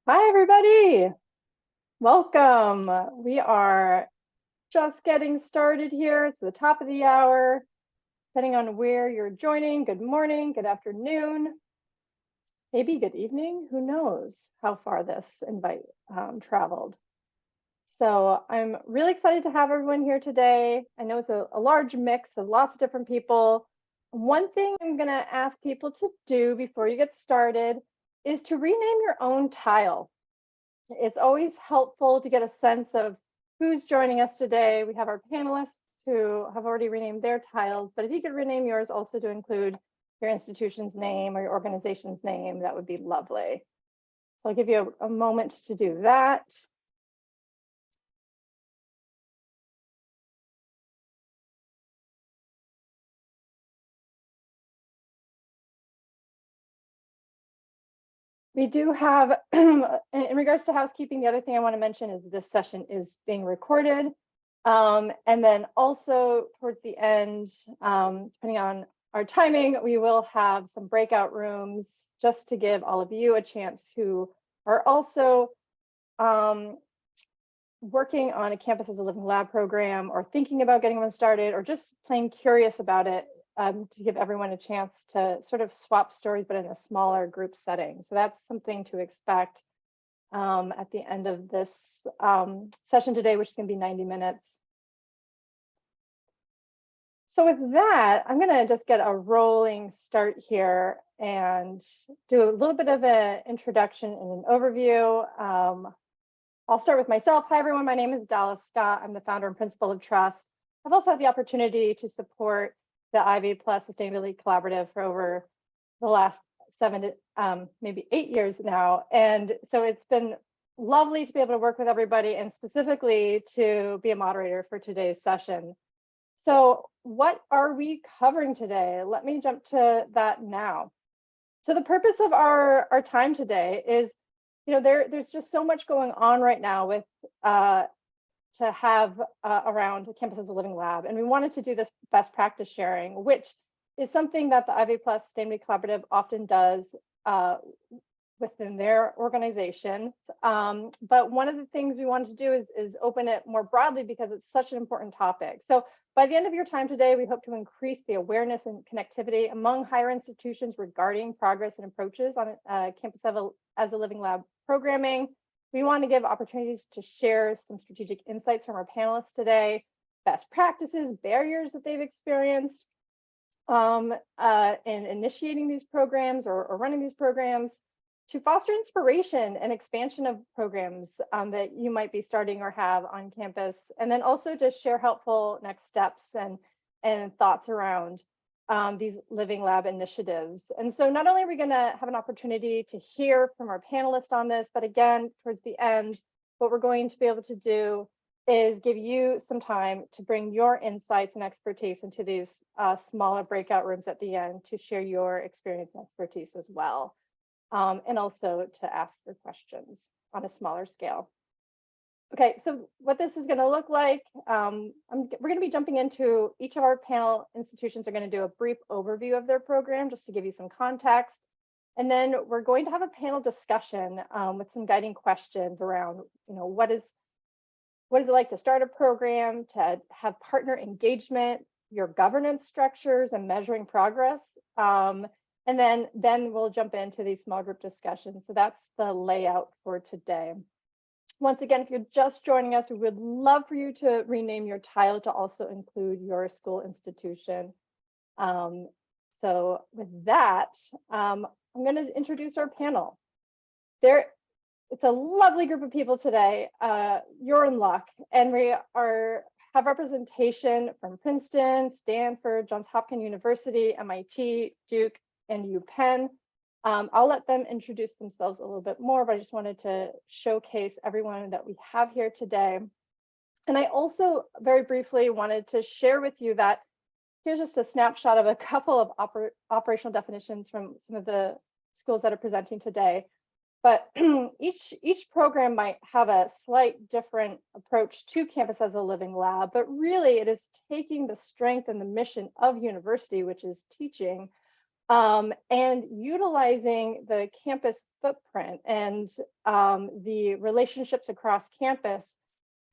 Hi, everybody. Welcome. We are just getting started here. It's the top of the hour. Depending on where you're joining, good morning, good afternoon, maybe good evening. Who knows how far this invite traveled. So I'm really excited to have everyone here today. I know it's a large mix of lots of different people. One thing I'm going to ask people to do before you get started is to rename your own tile. It's always helpful to get a sense of who's joining us today. We have our panelists who have already renamed their tiles, but if you could rename yours also to include your institution's name or your organization's name, that would be lovely. So I'll give you a moment to do that. We do have, in regards to housekeeping, the other thing I want to mention is this session is being recorded. And then also towards the end, depending on our timing, we will have some breakout rooms just to give all of you a chance who are also working on a Campus as a Living Lab program or thinking about getting one started or just plain curious about it, to give everyone a chance to sort of swap stories, but in a smaller group setting. So that's something to expect at the end of this session today, which is going to be 90 minutes. So with that, I'm going to just get a rolling start here and do a little bit of an introduction and an overview. I'll start with myself. Hi, everyone. My name is Dallas Scott. I'm the founder and principal of Trust. I've also had the opportunity to support the Ivy Plus Sustainability Collaborative for over the last 7 to maybe 8 years now. And so it's been lovely to be able to work with everybody and specifically to be a moderator for today's session. So what are we covering today? Let me jump to that now. So the purpose of our time today is, there's just so much going on right now with to have around Campus as a Living Lab. And we wanted to do this best practice sharing, which is something that the Ivy Plus Sustainability Collaborative often does within their organization. But one of the things we wanted to do is open it more broadly because it's such an important topic. So by the end of your time today, we hope to increase the awareness and connectivity among higher institutions regarding progress and approaches on Campus as a Living Lab programming. We want to give opportunities to share some strategic insights from our panelists today, best practices, barriers that they've experienced in initiating these programs or running these programs, to foster inspiration and expansion of programs that you might be starting or have on campus, and then also to share helpful next steps and thoughts around these Living Lab initiatives. And so not only are we going to have an opportunity to hear from our panelists on this, but again, towards the end, what we're going to be able to do is give you some time to bring your insights and expertise into these smaller breakout rooms at the end to share your experience and expertise as well. And also to ask for questions on a smaller scale. Okay, so what this is going to look like, we're going to be jumping into each of our panel institutions are going to do a brief overview of their program just to give you some context. And then we're going to have a panel discussion with some guiding questions around, what is it like to start a program, to have partner engagement, your governance structures and measuring progress. And then we'll jump into these small group discussions. So that's the layout for today. Once again, if you're just joining us, we would love for you to rename your tile to also include your school institution. So with that, I'm going to introduce our panel. It's a lovely group of people today. You're in luck, and we have representation from Princeton, Stanford, Johns Hopkins University, MIT, Duke, and UPenn. I'll let them introduce themselves a little bit more, but I just wanted to showcase everyone that we have here today. And I also very briefly wanted to share with you that here's just a snapshot of a couple of operational definitions from some of the schools that are presenting today. But each program might have a slight different approach to Campus as a Living Lab, but really it is taking the strength and the mission of university, which is teaching, and utilizing the campus footprint and the relationships across campus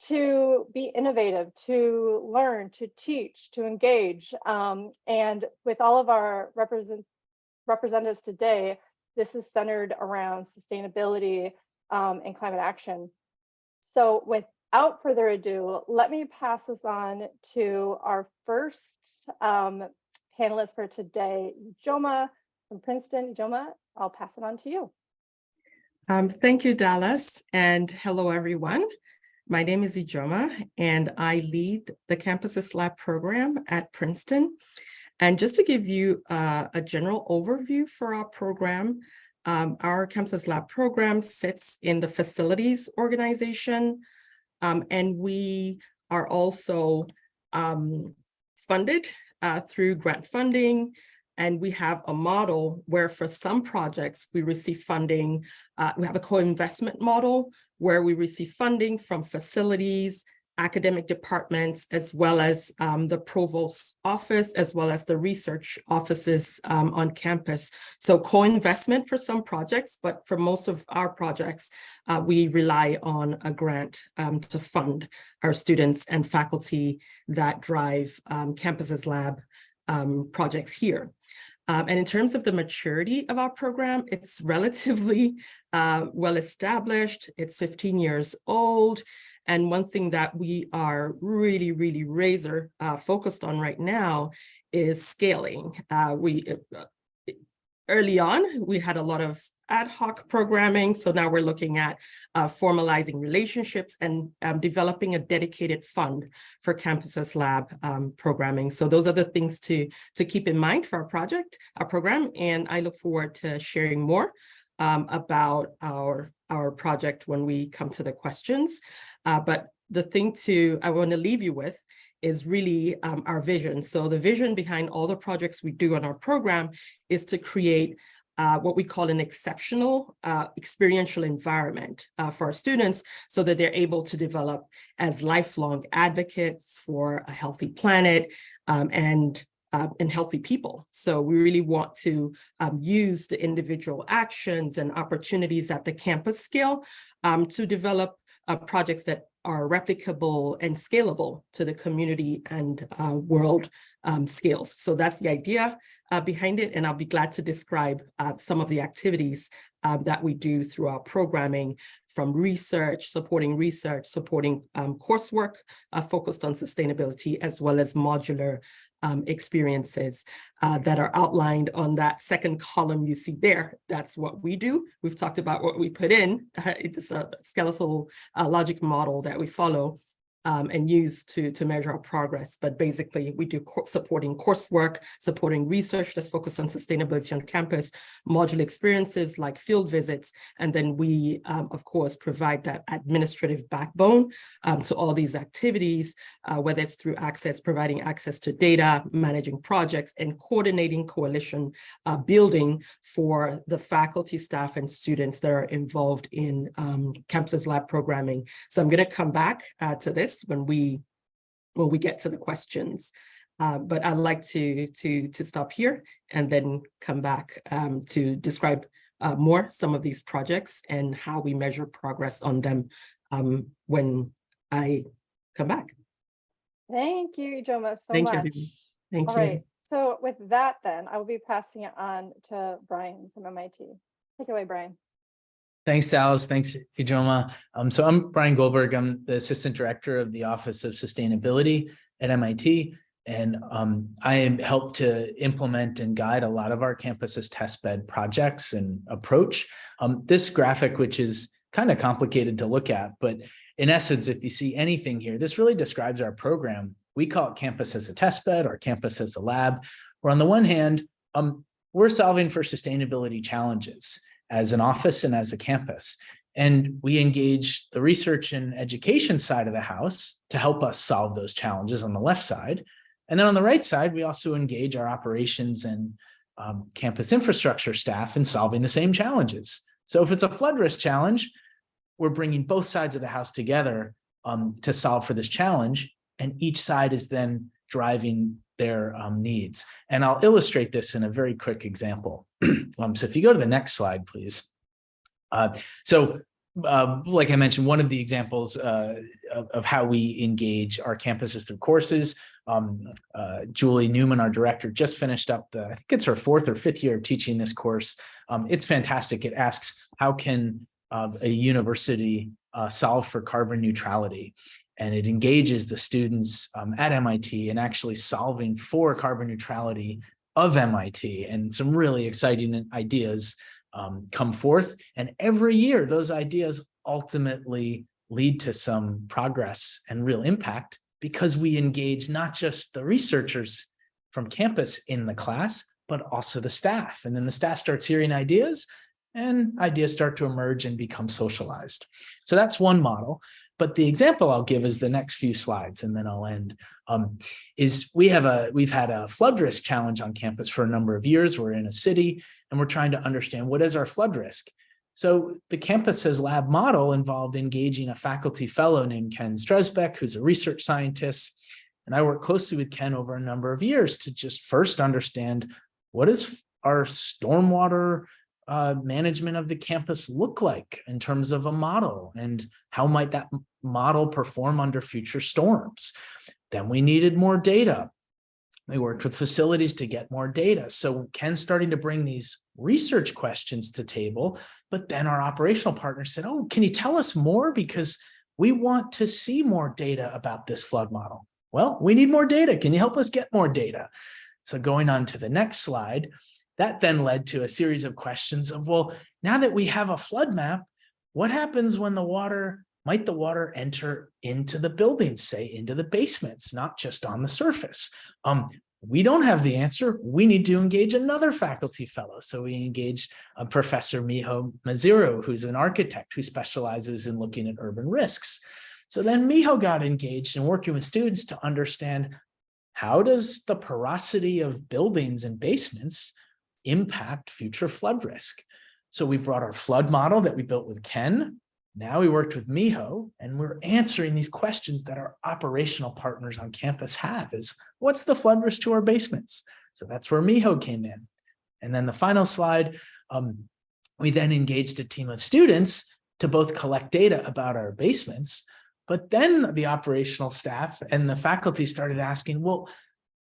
to be innovative, to learn, to teach, to engage. And with all of our representatives today, this is centered around sustainability and climate action. So without further ado, let me pass this on to our first panelist for today, Ijoma from Princeton. Ijoma, I'll pass it on to you. Thank you, Dallas, and hello, everyone. My name is Ijoma, and I lead the Campuses Lab program at Princeton. And just to give you a general overview for our program, our Campuses Lab program sits in the facilities organization, and we are also funded through grant funding. And we have a model where for some projects we receive funding. We have a co-investment model where we receive funding from facilities, academic departments, as well as the provost's office, as well as the research offices on campus. So co-investment for some projects, but for most of our projects, we rely on a grant to fund our students and faculty that drive Campuses Lab projects here. And in terms of the maturity of our program, it's relatively well established. It's 15 years old. And one thing that we are really razor focused on right now is scaling. Early on, we had a lot of ad hoc programming. So now we're looking at formalizing relationships and developing a dedicated fund for Campuses Lab programming. So those are the things to keep in mind for our program. And I look forward to sharing more about our project when we come to the questions. But the thing I want to leave you with is really our vision. So the vision behind all the projects we do on our program is to create what we call an exceptional experiential environment for our students so that they're able to develop as lifelong advocates for a healthy planet and healthy people. So we really want to use the individual actions and opportunities at the campus scale to develop projects that are replicable and scalable to the community and world scales. So that's the idea behind it. And I'll be glad to describe some of the activities that we do through our programming, from research, supporting coursework focused on sustainability, as well as modular experiences that are outlined on that second column you see there. That's what we do. We've talked about what we put in. It's a skeletal logic model that we follow and use to measure our progress. But basically, we do supporting coursework, supporting research that's focused on sustainability on campus, modular experiences like field visits, and then we, of course, provide that administrative backbone to all these activities, whether it's through providing access to data, managing projects, and coordinating coalition building for the faculty, staff, and students that are involved in Campuses Lab programming. So I'm going to come back to this when we get to the questions, but I'd like to stop here and then come back to describe more some of these projects and how we measure progress on them when I come back. Thank you, Ijoma, so Thank much. you, everyone. Thank All you. right, so with that then, I will be passing it on to Brian from MIT. Take it away, Brian. Thanks, Dallas. Thanks, Ijoma. So I'm Brian Goldberg. I'm the Assistant Director of the Office of Sustainability at MIT. And I help to implement and guide a lot of our campus's testbed projects and approach. This graphic, which is kind of complicated to look at, but in essence, if you see anything here, this really describes our program. We call it Campus as a Testbed or Campus as a Lab, where on the one hand, we're solving for sustainability challenges as an office and as a campus. And we engage the research and education side of the house to help us solve those challenges on the left side. And then on the right side, we also engage our operations and campus infrastructure staff in solving the same challenges. So if it's a flood risk challenge, we're bringing both sides of the house together to solve for this challenge. And each side is then driving their needs. And I'll illustrate this in a very quick example. So if you go to the next slide, please. Like I mentioned, one of the examples of how we engage our campuses through courses, Julie Newman, our director, just finished up I think it's her 4th or 5th year of teaching this course. It's fantastic. It asks, how can a university solve for carbon neutrality? And it engages the students at MIT in actually solving for carbon neutrality of MIT, and some really exciting ideas come forth. And every year, those ideas ultimately lead to some progress and real impact, because we engage not just the researchers from campus in the class, but also the staff. And then the staff starts hearing ideas, and ideas start to emerge and become socialized. So that's one model. But the example I'll give is the next few slides, and then I'll end, is we've had a flood risk challenge on campus for a number of years. We're in a city, and we're trying to understand, what is our flood risk? So the Campuses Lab model involved engaging a faculty fellow named Ken Stresbeck, who's a research scientist. And I worked closely with Ken over a number of years to just first understand, what does our stormwater management of the campus look like in terms of a model, and how might that model perform under future storms? Then we needed more data. We worked with facilities to get more data. So Ken's starting to bring these research questions to table, but then our operational partner said, oh, can you tell us more? Because we want to see more data about this flood model. Well, we need more data. Can you help us get more data? So going on to the next slide, that then led to a series of questions of, well, now that we have a flood map, what happens when might the water enter into the buildings, say into the basements, not just on the surface? We don't have the answer. We need to engage another faculty fellow. So we engaged Professor Miho Maziro, who's an architect who specializes in looking at urban risks. So then Miho got engaged in working with students to understand, how does the porosity of buildings and basements impact future flood risk? So we brought our flood model that we built with Ken. Now we worked with Miho, and we're answering these questions that our operational partners on campus have, is what's the flood risk to our basements? So that's where Miho came in. And then the final slide, we then engaged a team of students to both collect data about our basements, but then the operational staff and the faculty started asking, well,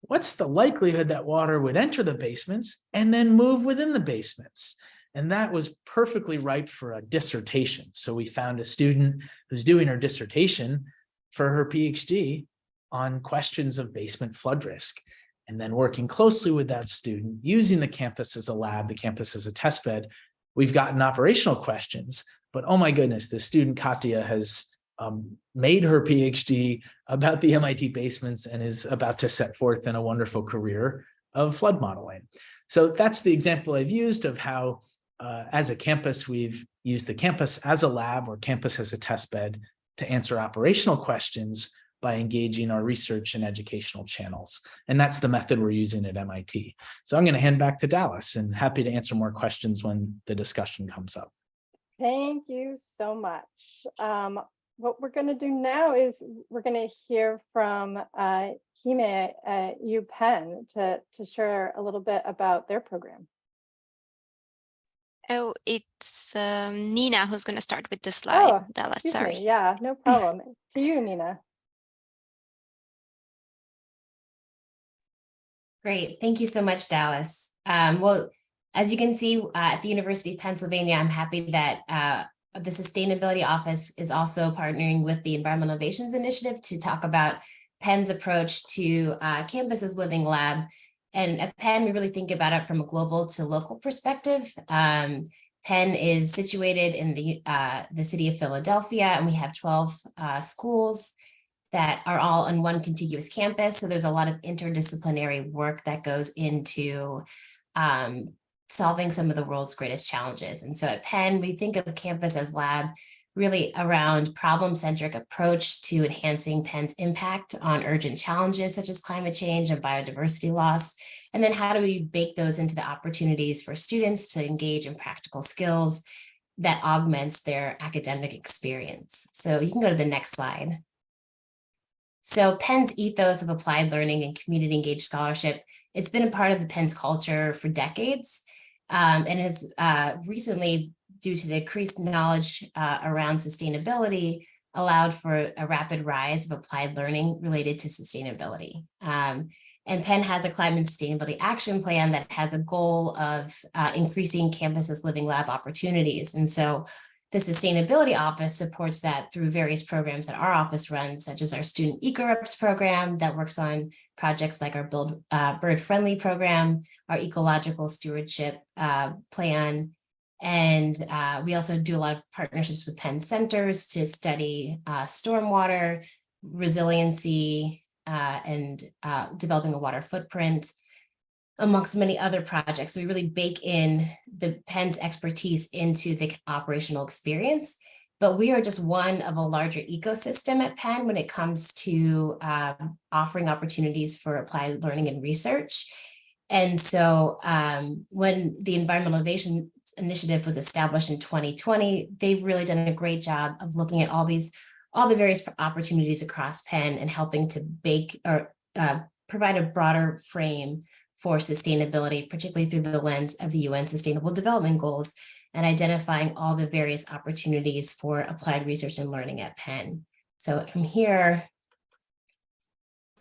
what's the likelihood that water would enter the basements and then move within the basements? And that was perfectly ripe for a dissertation. So we found a student who's doing her dissertation for her PhD on questions of basement flood risk. And then working closely with that student, using the campus as a lab, the campus as a test bed, we've gotten operational questions. But oh my goodness, the student Katya has made her PhD about the MIT basements and is about to set forth in a wonderful career of flood modeling. So that's the example I've used of how, as a campus, we've used the campus as a lab or campus as a test bed to answer operational questions by engaging our research and educational channels. And that's the method we're using at MIT. So I'm going to hand back to Dallas, and happy to answer more questions when the discussion comes up. Thank you so much. What we're going to do now is we're going to hear from Hime at UPenn to share a little bit about their program. Oh, it's Nina who's going to start with the slide. Oh, Dallas, excuse sorry. me. Yeah, no problem. To you, Nina. Great. Thank you so much, Dallas. Well, as you can see, at the University of Pennsylvania, I'm happy that the Sustainability Office is also partnering with the Environmental Innovations Initiative to talk about Penn's approach to Campus Living Lab. And at Penn, we really think about it from a global to local perspective. Penn is situated in the city of Philadelphia, and we have 12 schools that are all on one contiguous campus. So there's a lot of interdisciplinary work that goes into solving some of the world's greatest challenges. And so at Penn, we think of Campus as Lab really around problem-centric approach to enhancing Penn's impact on urgent challenges such as climate change and biodiversity loss. And then how do we bake those into the opportunities for students to engage in practical skills that augments their academic experience. So you can go to the next slide. So Penn's ethos of applied learning and community engaged scholarship, it's been a part of the Penn's culture for decades, and has recently, due to the increased knowledge around sustainability, allowed for a rapid rise of applied learning related to sustainability. And Penn has a climate and sustainability action plan that has a goal of increasing campus's living lab opportunities. And so the Sustainability Office supports that through various programs that our office runs, such as our Student Eco-Reps program that works on projects like our Build Bird Friendly program, our Ecological Stewardship plan. And we also do a lot of partnerships with Penn centers to study stormwater, resiliency, and developing a water footprint, amongst many other projects. So we really bake in the Penn's expertise into the operational experience, but we are just one of a larger ecosystem at Penn when it comes to offering opportunities for applied learning and research. And so when the Environmental Innovation Initiative was established in 2020, they've really done a great job of looking at all the various opportunities across Penn and helping to bake or provide a broader frame for sustainability, particularly through the lens of the UN Sustainable Development Goals, and identifying all the various opportunities for applied research and learning at Penn. So from here,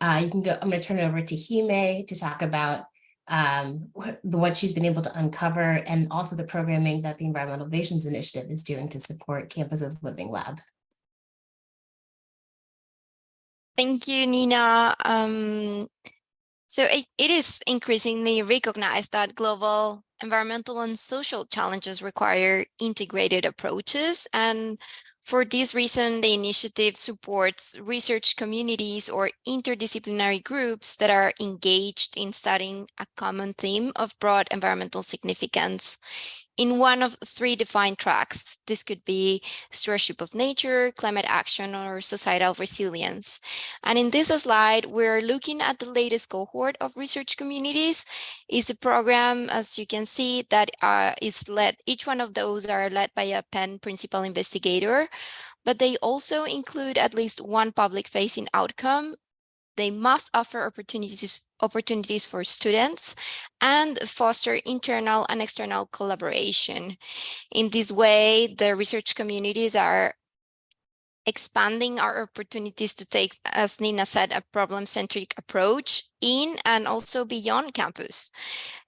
you can go. I'm going to turn it over to Hime to talk about what she's been able to uncover, and also the programming that the Environmental Innovations Initiative is doing to support Campus's Living Lab. Thank you, Nina. So it is increasingly recognized that global environmental and social challenges require integrated approaches. And for this reason, the initiative supports research communities or interdisciplinary groups that are engaged in studying a common theme of broad environmental significance in one of three defined tracks. This could be stewardship of nature, climate action, or societal resilience. And in this slide, we're looking at the latest cohort of research communities. It's a program, as you can see, that is led, each one of those are led by a Penn principal investigator, but they also include at least one public-facing outcome. They must offer opportunities for students and foster internal and external collaboration. In this way, the research communities are expanding our opportunities to take, as Nina said, a problem-centric approach in and also beyond campus.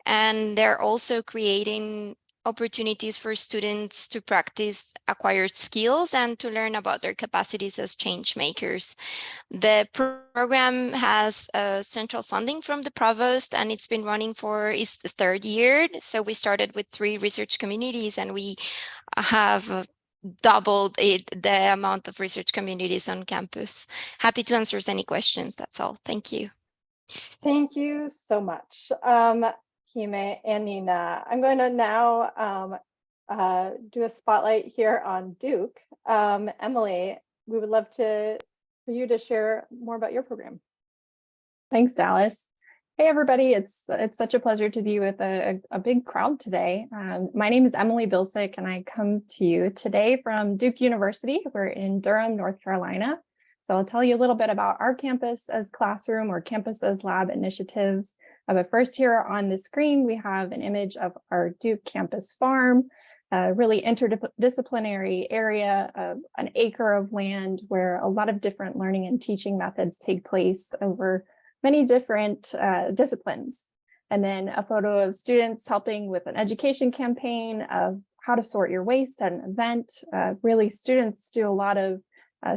And they're also creating opportunities for students to practice acquired skills and to learn about their capacities as change makers. The program has central funding from the provost, and it's been running for its third year. So we started with 3 research communities, and we have doubled the amount of research communities on campus. Happy to answer any questions. That's all. Thank you. Thank you so much, Hime and Nina. I'm going to now do a spotlight here on Duke. Emily, we would love for you to share more about your program. Thanks, Dallas. Hey, everybody. It's such a pleasure to be with a big crowd today. My name is Emily Bilsick, and I come to you today from Duke University. We're in Durham, North Carolina. So I'll tell you a little bit about our campus as classroom or campus as lab initiatives. But first, here on the screen, we have an image of our Duke campus farm, a really interdisciplinary area of an acre of land where a lot of different learning and teaching methods take place over many different disciplines. And then a photo of students helping with an education campaign of how to sort your waste at an event. Really, students do a lot of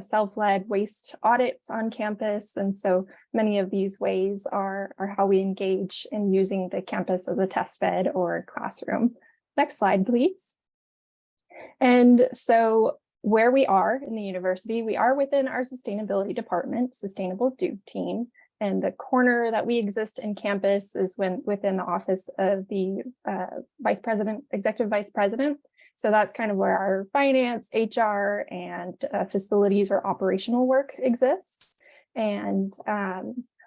self-led waste audits on campus. And so many of these ways are how we engage in using the campus as a test bed or classroom. Next slide, please. And so where we are in the university, we are within our sustainability department, Sustainable Duke team. And the corner that we exist in campus is within the office of the vice president, executive vice president. So that's kind of where our finance, HR, and facilities or operational work exists. And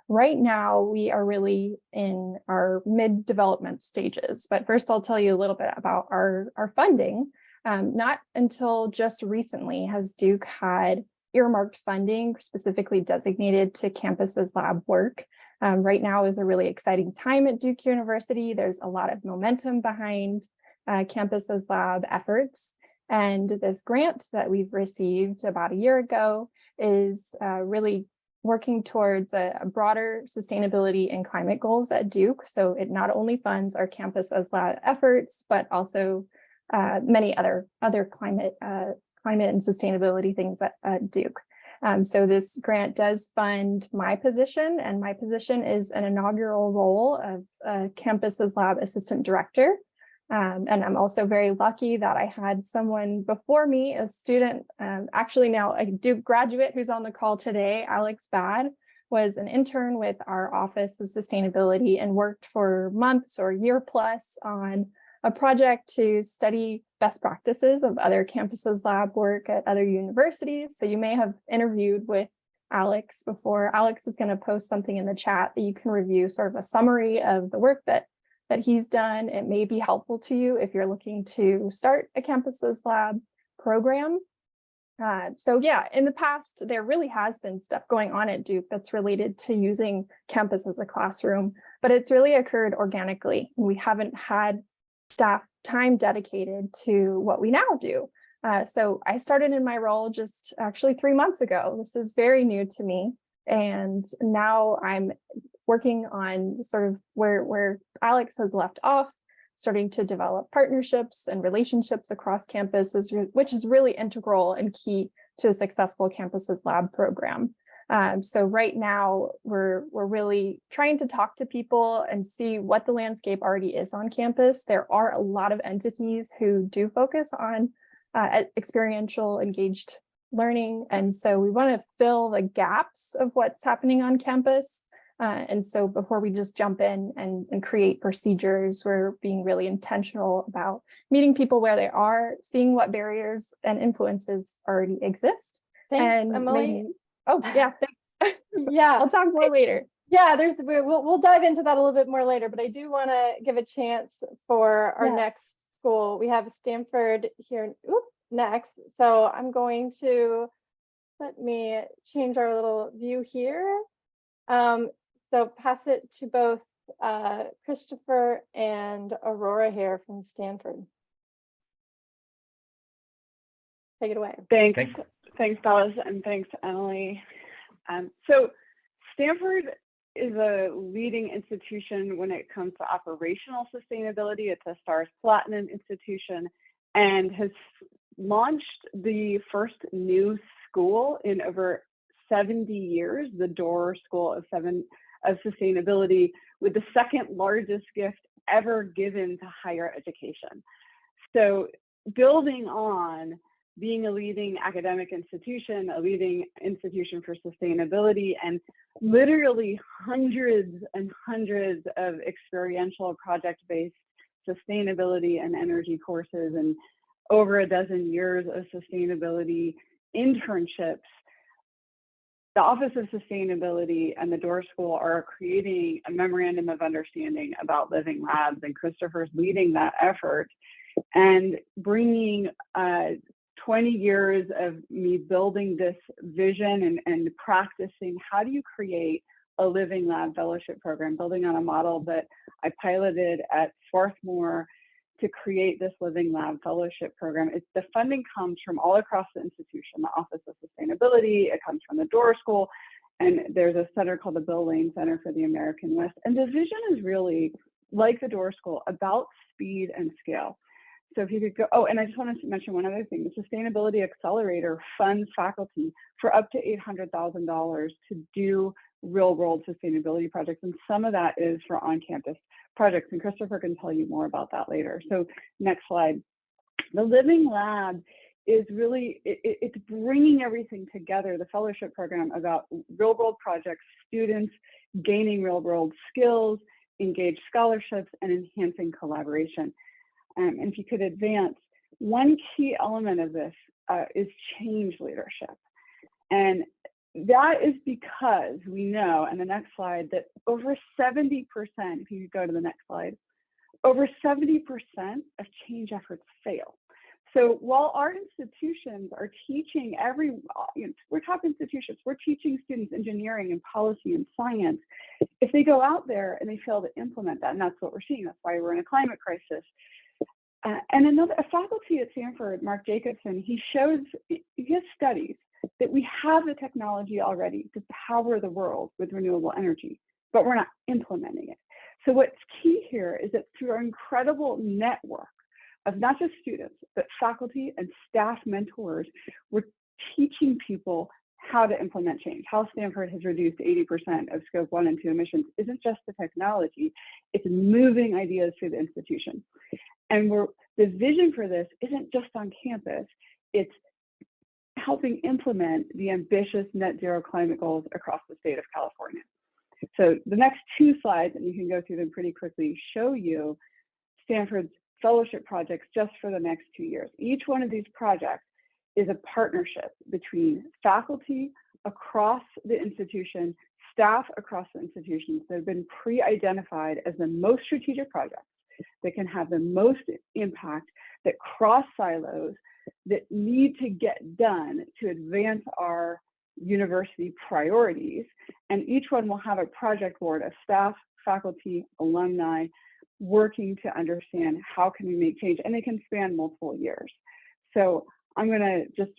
right now we are really in our mid-development stages. But first I'll tell you a little bit about our funding. Not until just recently has Duke had earmarked funding specifically designated to Campus's lab work. Right now is a really exciting time at Duke University. There's a lot of momentum behind Campus's lab efforts. And this grant that we've received about a year ago is really working towards a broader sustainability and climate goals at Duke. So it not only funds our Campus's lab efforts, but also many other climate and sustainability things at Duke. So this grant does fund my position, and my position is an inaugural role of Campus's lab assistant director. And I'm also very lucky that I had someone before me, a student, actually now a Duke graduate who's on the call today, Alex Bad, was an intern with our Office of Sustainability and worked for months or a year plus on a project to study best practices of other campuses' lab work at other universities. So you may have interviewed with Alex before. Alex is going to post something in the chat that you can review, sort of a summary of the work that he's done. It may be helpful to you if you're looking to start a Campus's lab program. So yeah, in the past, there really has been stuff going on at Duke that's related to using campus as a classroom, but it's really occurred organically. We haven't had staff time dedicated to what we now do. So I started in my role just actually 3 months ago. This is very new to me. And now I'm working on sort of where Alex has left off, starting to develop partnerships and relationships across campuses, which is really integral and key to a successful Campus's lab program. So right now we're really trying to talk to people and see what the landscape already is on campus. There are a lot of entities who do focus on experiential engaged learning. And so we want to fill the gaps of what's happening on campus. And so before we just jump in and create procedures, we're being really intentional about meeting people where they are, seeing what barriers and influences already exist. Thanks, And Emily. oh yeah, thanks. Yeah, I'll talk more later. yeah. We'll dive into that a little bit more later, but I do want to give a chance for our Yes. next school. We have Stanford here next. So I'm going to let me change our little view here. So pass it to both Christopher and Aurora here from Stanford. Take it away. Thanks, Dallas, and thanks, Emily. So Stanford is a leading institution when it comes to operational sustainability. It's a STARS Platinum institution and has launched the first new school in over 70 years, the Dorr School of Sustainability, with the second largest gift ever given to higher education. So building on being a leading academic institution, a leading institution for sustainability, and literally hundreds and hundreds of experiential project-based sustainability and energy courses, and over a dozen years of sustainability internships, the Office of Sustainability and the Dorr School are creating a memorandum of understanding about living labs, and Christopher's leading that effort and bringing 20 years of me building this vision and practicing how do you create a living lab fellowship program, building on a model that I piloted at Swarthmore to create this living lab fellowship program. The funding comes from all across the institution, the Office of Sustainability, it comes from the Dorr School, and there's a center called the Bill Lane Center for the American West. And the vision is really, like the Dorr School, about speed and scale. So if you could go, oh, and I just wanted to mention one other thing. The Sustainability Accelerator funds faculty for up to $800,000 to do real world sustainability projects. And some of that is for on-campus projects. And Christopher can tell you more about that later. So next slide. The Living Lab is really, it's bringing everything together, the fellowship program about real world projects, students gaining real world skills, engaged scholarships, and enhancing collaboration. And if you could advance, one key element of this is change leadership. And that is because we know, and the next slide, that over 70%, if you could go to the next slide, over 70% of change efforts fail. So while our institutions are teaching we're top institutions, we're teaching students engineering and policy and science. If they go out there and they fail to implement that, and that's what we're seeing, that's why we're in a climate crisis. And a faculty at Stanford, Mark Jacobson, he has studies that we have the technology already to power the world with renewable energy, but we're not implementing it. So what's key here is that through our incredible network of not just students, but faculty and staff mentors, we're teaching people how to implement change. How Stanford has reduced 80% of scope 1 and 2 emissions isn't just the technology, it's moving ideas through the institution. And the vision for this isn't just on campus, it's helping implement the ambitious net zero climate goals across the state of California. So the next 2 slides, and you can go through them pretty quickly, show you Stanford's fellowship projects just for the next 2 years. Each one of these projects is a partnership between faculty across the institution, staff across the institutions that have been pre-identified as the most strategic projects that can have the most impact, that cross silos, that need to get done to advance our university priorities. And each one will have a project board of staff, faculty, alumni, working to understand how can we make change, and they can span multiple years. So I'm going to just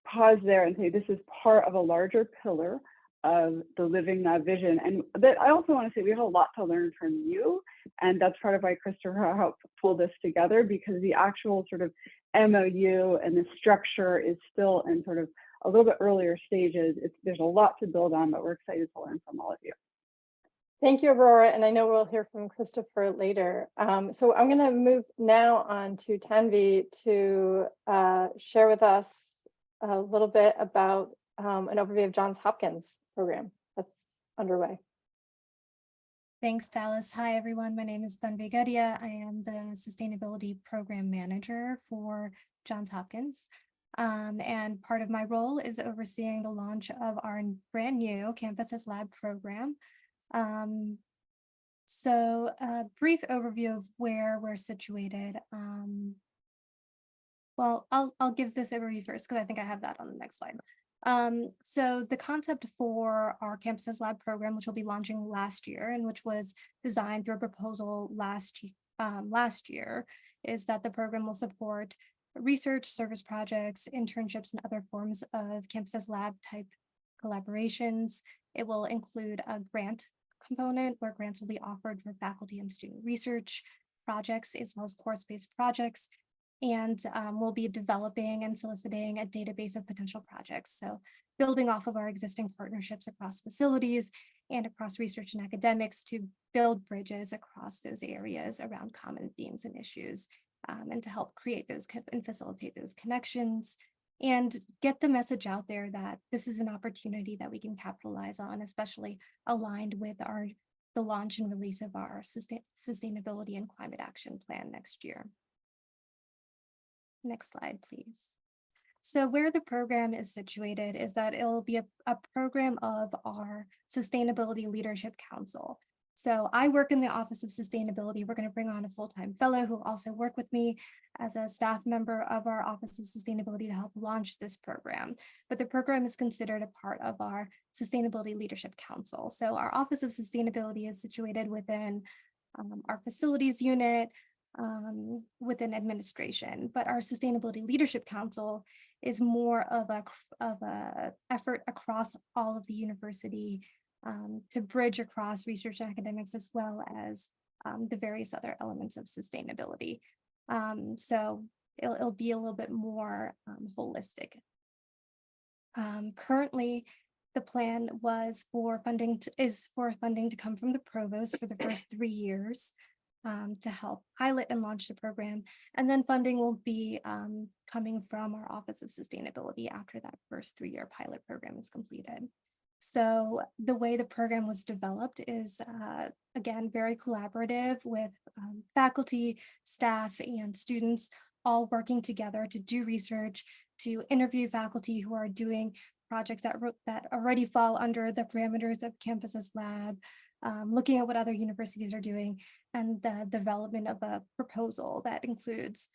pause there and say this is part of a larger pillar of the Living Lab vision. And that I also want to say we have a lot to learn from you, and that's part of why Christopher helped pull this together, because the actual sort of MOU and the structure is still in sort of a little bit earlier stages. There's a lot to build on, but we're excited to learn from all of you. Thank you, Aurora, and I know we'll hear from Christopher later. So I'm going to move now on to Tanvi to share with us a little bit about an overview of Johns Hopkins program that's underway. Thanks, Dallas. Hi, everyone. My name is Tanvi Gadia. I am the Sustainability Program Manager for Johns Hopkins. And part of my role is overseeing the launch of our brand new Campus as Lab program. So a brief overview of where we're situated. Well, I'll give this overview first because I think I have that on the next slide. So the concept for our Campus as Lab program, which will be launching last year and which was designed through a proposal last year, is that the program will support research, service projects, internships, and other forms of Campus as Lab type collaborations. It will include a grant component where grants will be offered for faculty and student research projects as well as course-based projects. And we'll be developing and soliciting a database of potential projects. So building off of our existing partnerships across facilities and across research and academics to build bridges across those areas around common themes and issues, and to help create those and facilitate those connections and get the message out there that this is an opportunity that we can capitalize on, especially aligned with the launch and release of our sustainability and climate action plan next year. Next slide, please. So where the program is situated is that it will be a program of our Sustainability Leadership Council. So I work in the Office of Sustainability. We're going to bring on a full-time fellow who will also work with me as a staff member of our Office of Sustainability to help launch this program. But the program is considered a part of our Sustainability Leadership Council. So our Office of Sustainability is situated within our facilities unit, within administration, but our Sustainability Leadership Council is more of a effort across all of the university to bridge across research and academics as well as the various other elements of sustainability. So it'll be a little bit more holistic. Currently, the plan was for funding to come from the provost for the first 3 years. To help pilot and launch the program. And then funding will be coming from our Office of Sustainability after that first 3-year pilot program is completed. So the way the program was developed is, again, very collaborative with faculty, staff, and students all working together to do research, to interview faculty who are doing projects that already fall under the parameters of Campus as Lab, looking at what other universities are doing, and the development of a proposal that includes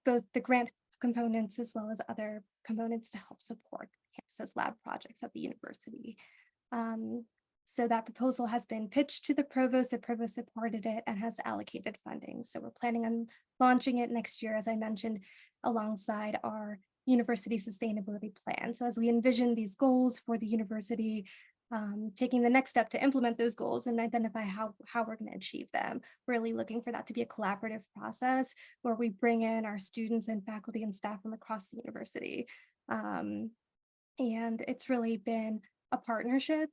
both the grant components as well as other components to help support campuses lab projects at the university. So that proposal has been pitched to the provost. The provost supported it and has allocated funding. So we're planning on launching it next year, as I mentioned, alongside our university sustainability plan. So as we envision these goals for the university, taking the next step to implement those goals and identify how we're going to achieve them, really looking for that to be a collaborative process where we bring in our students and faculty and staff from across the university. And it's really been a partnership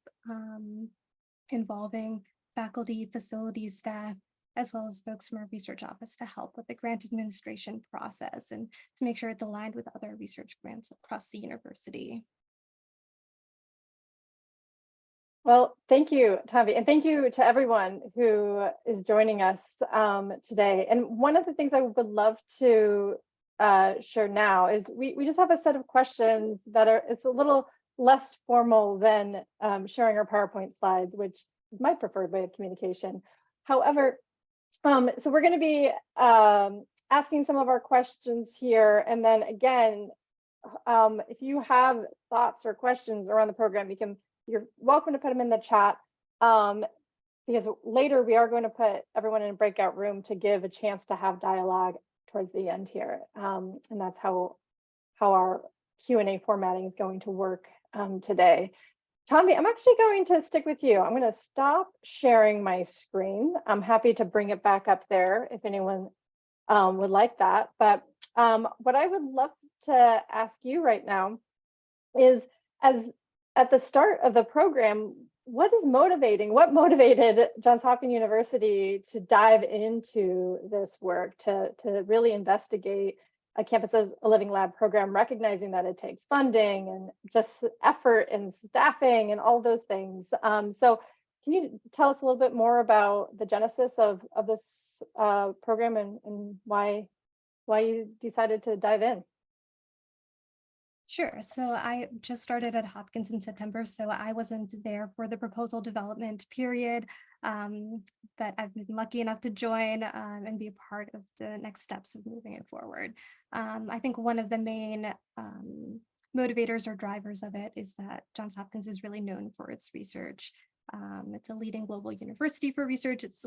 involving faculty, facilities, staff, as well as folks from our research office to help with the grant administration process and to make sure it's aligned with other research grants across the university. Well, thank you, Tavi, and thank you to everyone who is joining us today. And one of the things I would love to share now is we just have a set of questions that it's a little less formal than sharing our PowerPoint slides, which is my preferred way of communication. However, so we're going to be asking some of our questions here, and then again, if you have thoughts or questions around the program, you're welcome to put them in the chat, because later we are going to put everyone in a breakout room to give a chance to have dialogue towards the end here, and that's how our Q&A formatting is going to work today. Tavi, I'm actually going to stick with you. I'm going to stop sharing my screen. I'm happy to bring it back up there if anyone would like that. But what I would love to ask you right now is, as at the start of the program, what motivated Johns Hopkins University to dive into this work, to really investigate a campus as a living lab program, recognizing that it takes funding and just effort and staffing and all those things. So can you tell us a little bit more about the genesis of this program and why you decided to dive in? Sure. So I just started at Hopkins in September, so I wasn't there for the proposal development period, but I've been lucky enough to join and be a part of the next steps of moving it forward. I think one of the main motivators or drivers of it is that Johns Hopkins is really known for its research. It's a leading global university for research. It's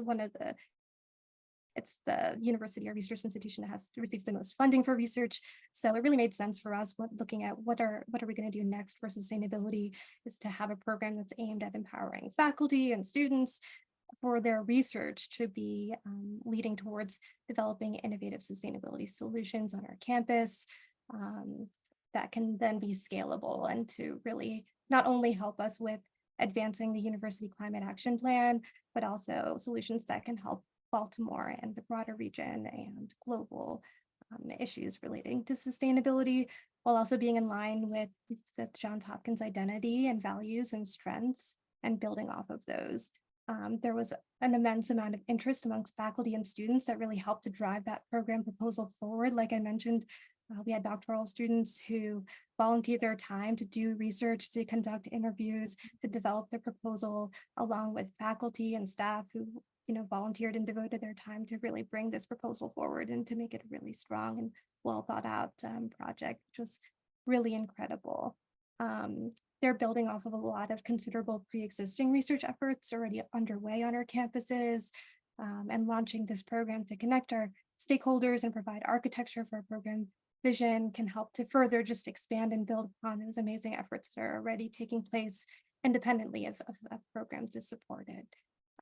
the university or research institution that receives the most funding for research. So it really made sense for us looking at what are we going to do next for sustainability is to have a program that's aimed at empowering faculty and students for their research to be leading towards developing innovative sustainability solutions on our campus that can then be scalable and to really not only help us with advancing the University Climate Action Plan, but also solutions that can help Baltimore and the broader region and global issues relating to sustainability, while also being in line with the Johns Hopkins identity and values and strengths and building off of those. There was an immense amount of interest amongst faculty and students that really helped to drive that program proposal forward. Like I mentioned, we had doctoral students who volunteered their time to do research, to conduct interviews, to develop the proposal, along with faculty and staff who volunteered and devoted their time to really bring this proposal forward and to make it a really strong and well thought out project, which was really incredible. They're building off of a lot of considerable pre-existing research efforts already underway on our campuses, and launching this program to connect our stakeholders and provide architecture for our program vision can help to further just expand and build upon those amazing efforts that are already taking place independently of programs is supported.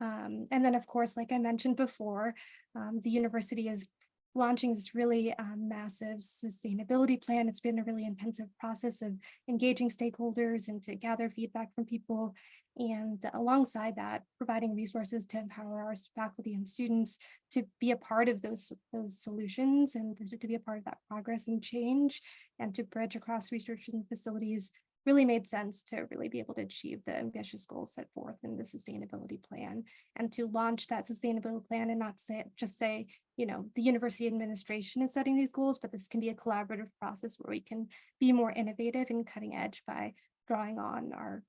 And then, of course, like I mentioned before, the university is launching this really massive sustainability plan. It's been a really intensive process of engaging stakeholders and to gather feedback from people. And alongside that, providing resources to empower our faculty and students to be a part of those solutions and to be a part of that progress and change and to bridge across research and facilities really made sense to really be able to achieve the ambitious goals set forth in the sustainability plan and to launch that sustainability plan and not just say, the university administration is setting these goals, but this can be a collaborative process where we can be more innovative and cutting edge by drawing on our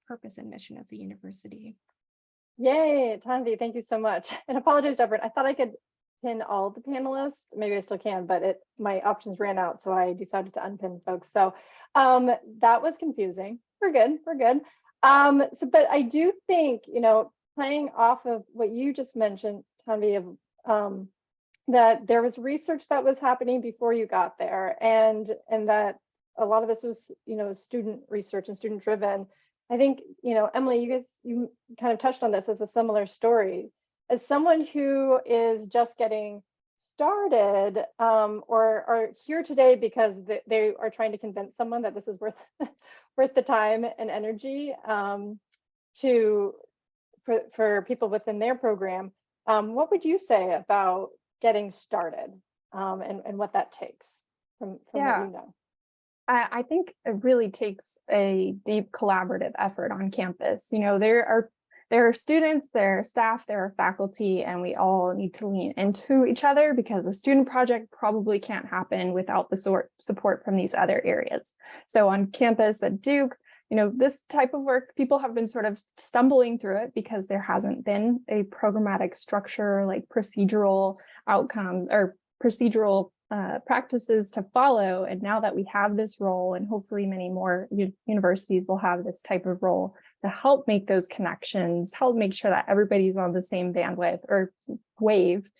purpose and mission as a university. Yay, Tanvi, thank you so much. And apologies, Everett. I thought I could pin all the panelists. Maybe I still can, but my options ran out, so I decided to unpin folks. So that was confusing. We're good. We're good. But I do think, playing off of what you just mentioned, Tanvi, of that there was research that was happening before you got there, and that a lot of this was, student research and student driven. I think, Emily, you kind of touched on this as a similar story. As someone who is just getting started, or are here today because they are trying to convince someone that this is worth worth the time and energy for people within their program, what would you say about getting started and what that takes from what you know? I think it really takes a deep collaborative effort on campus. There are students, there are staff, there are faculty, and we all need to lean into each other because a student project probably can't happen without the support from these other areas. So on campus at Duke, this type of work, people have been sort of stumbling through it because there hasn't been a programmatic structure, like procedural outcomes or procedural practices to follow. And now that we have this role, and hopefully many more universities will have this type of role to help make those connections, help make sure that everybody's on the same bandwidth or wave.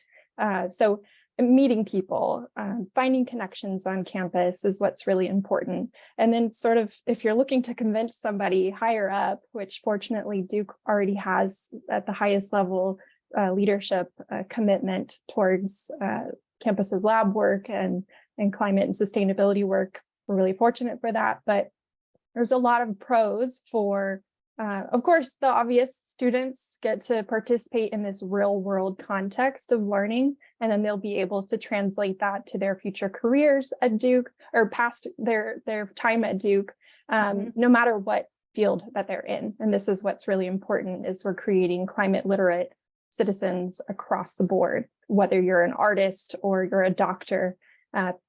So meeting people, finding connections on campus is what's really important. And then sort of, if you're looking to convince somebody higher up, which fortunately Duke already has at the highest level leadership commitment towards campus's lab work and climate and sustainability work. We're really fortunate for that, but there's a lot of pros for, of course, the obvious students get to participate in this real world context of learning, and then they'll be able to translate that to their future careers at Duke or past their time at Duke, no matter what field that they're in. And this is what's really important, is we're creating climate literate citizens across the board. Whether you're an artist or you're a doctor,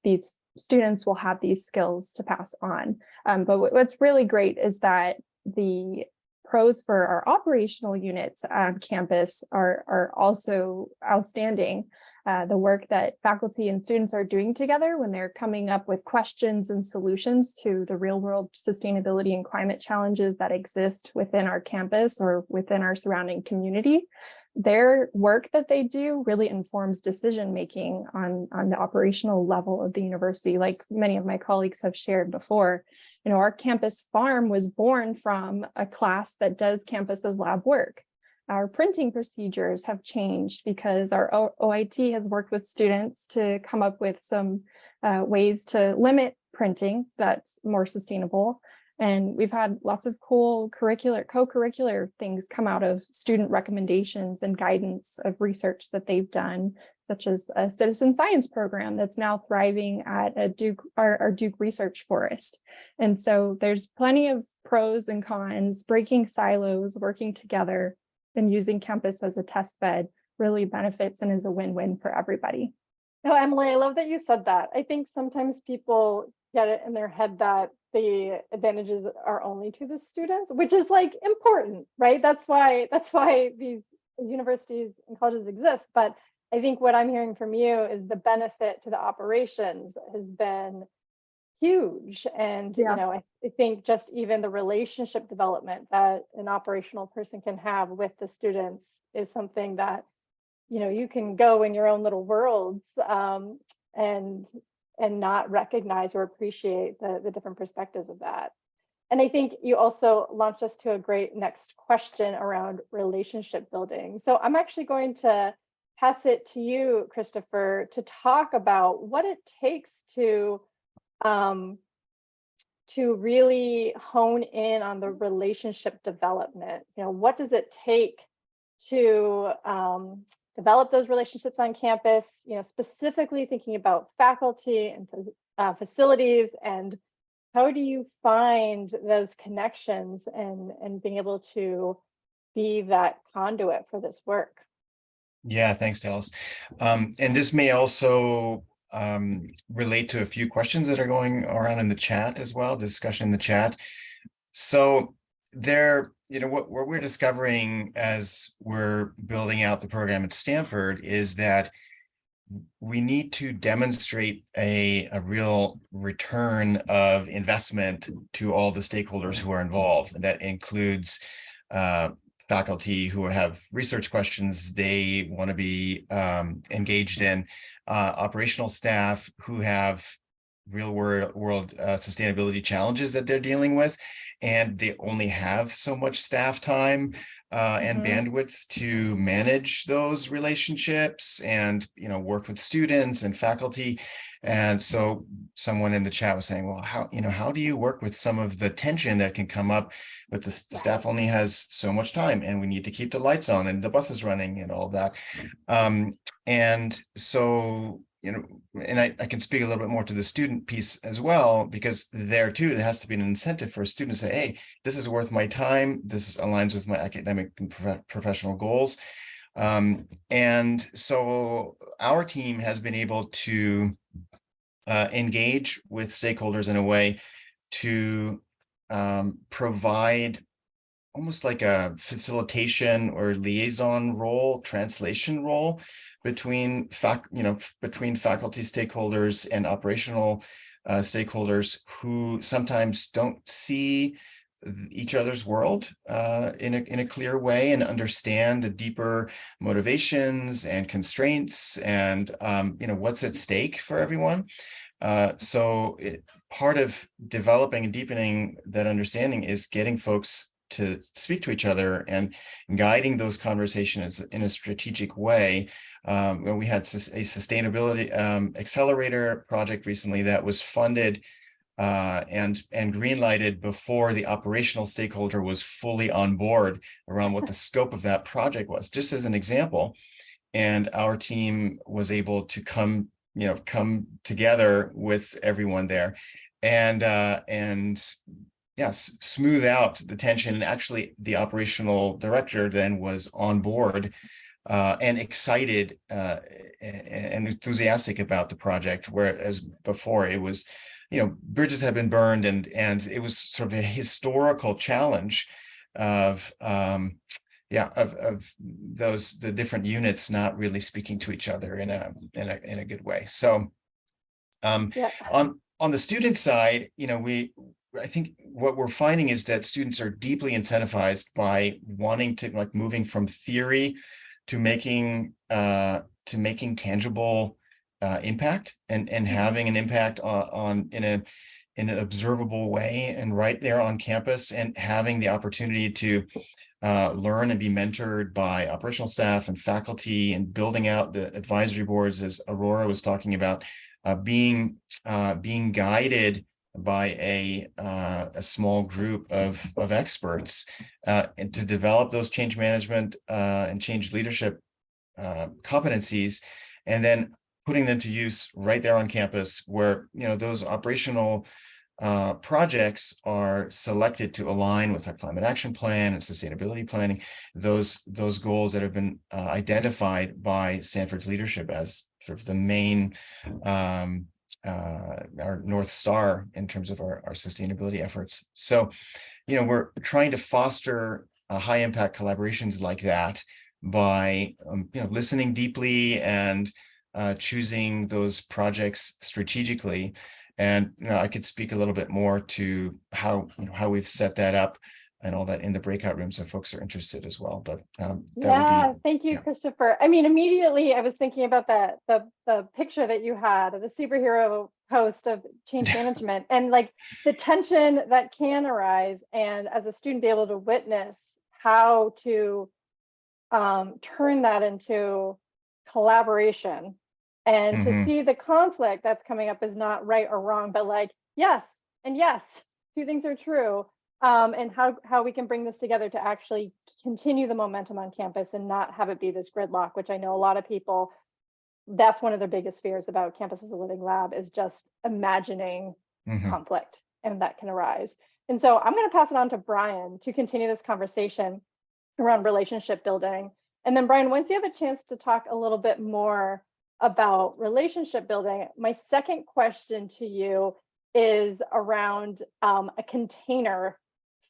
these students will have these skills to pass on. But what's really great is that the pros for our operational units on campus are also outstanding. The work that faculty and students are doing together when they're coming up with questions and solutions to the real world sustainability and climate challenges that exist within our campus or within our surrounding community. Their work that they do really informs decision making on the operational level of the university. Like many of my colleagues have shared before, our campus farm was born from a class that does campus's lab work. Our printing procedures have changed because our OIT has worked with students to come up with some ways to limit printing that's more sustainable. And we've had lots of cool co-curricular things come out of student recommendations and guidance of research that they've done, such as a citizen science program that's now thriving at a Duke, our Duke Research Forest. And so there's plenty of pros and cons. Breaking silos, working together, and using campus as a test bed really benefits and is a win-win for everybody. No, Emily, I love that you said that. I think sometimes people get it in their head that the advantages are only to the students, which is like important, right? That's why these universities and colleges exist. But I think what I'm hearing from you is the benefit to the operations has been huge. And I think just even the relationship development that an operational person can have with the students is something that you can go in your own little worlds and not recognize or appreciate the different perspectives of that. And I think you also launched us to a great next question around relationship building. So I'm actually going to pass it to you, Christopher, to talk about what it takes to really hone in on the relationship development. What does it take to develop those relationships on campus, specifically thinking about faculty and facilities, and how do you find those connections and being able to be that conduit for this work? Yeah, thanks, Dallas. And this may also relate to a few questions that are going around in the chat as well, discussion in the chat. So there, what we're discovering as we're building out the program at Stanford is that we need to demonstrate a real return of investment to all the stakeholders who are involved. And that includes faculty who have research questions they want to be engaged in, operational staff who have real world sustainability challenges that they're dealing with, and they only have so much staff time and bandwidth to manage those relationships and, you know, work with students and faculty. And so someone in the chat was saying, well, how do you work with some of the tension that can come up with the staff only has so much time and we need to keep the lights on and the bus is running and all that. And so, you know, and I can speak a little bit more to the student piece as well, because there too, there has to be an incentive for a student to say, hey, this is worth my time. This aligns with my academic and professional goals. And so our team has been able to engage with stakeholders in a way to provide almost like a facilitation or liaison role, translation role between faculty stakeholders and operational stakeholders who sometimes don't see each other's world in a clear way and understand the deeper motivations and constraints and what's at stake for everyone. So part of developing and deepening that understanding is getting folks to speak to each other and guiding those conversations in a strategic way. We had a sustainability accelerator project recently that was funded and green-lighted before the operational stakeholder was fully on board around what the scope of that project was, just as an example. And our team was able to come together with everyone there and smooth out the tension. And actually the operational director then was on board and excited and enthusiastic about the project, whereas before it was, bridges had been burned and it was sort of a historical challenge of the different units not really speaking to each other in a good way. So on the student side, I think what we're finding is that students are deeply incentivized by wanting to moving from theory to making tangible impact and having an impact in an observable way and right there on campus, and having the opportunity to learn and be mentored by operational staff and faculty, and building out the advisory boards, as Aurora was talking about, being guided by a small group of experts and to develop those change management and change leadership competencies, and then putting them to use right there on campus, where those operational projects are selected to align with our climate action plan and sustainability planning, those goals that have been identified by Stanford's leadership as sort of the main our North Star in terms of our sustainability efforts. So, we're trying to foster high impact collaborations like that by, listening deeply and choosing those projects strategically. And I could speak a little bit more to how we've set that up and all that in the breakout rooms if folks are interested as well. But thank you, Christopher. I mean, immediately I was thinking about the picture that you had of the superhero post of change management and like the tension that can arise, and as a student be able to witness how to turn that into collaboration. And to see the conflict that's coming up is not right or wrong, but like, yes, and yes, two things are true. And how we can bring this together to actually continue the momentum on campus and not have it be this gridlock, which I know a lot of people, that's one of their biggest fears about Campus as a Living Lab, is just imagining conflict and that can arise. And so I'm going to pass it on to Brian to continue this conversation around relationship building. And then Brian, once you have a chance to talk a little bit more about relationship building, my second question to you is around a container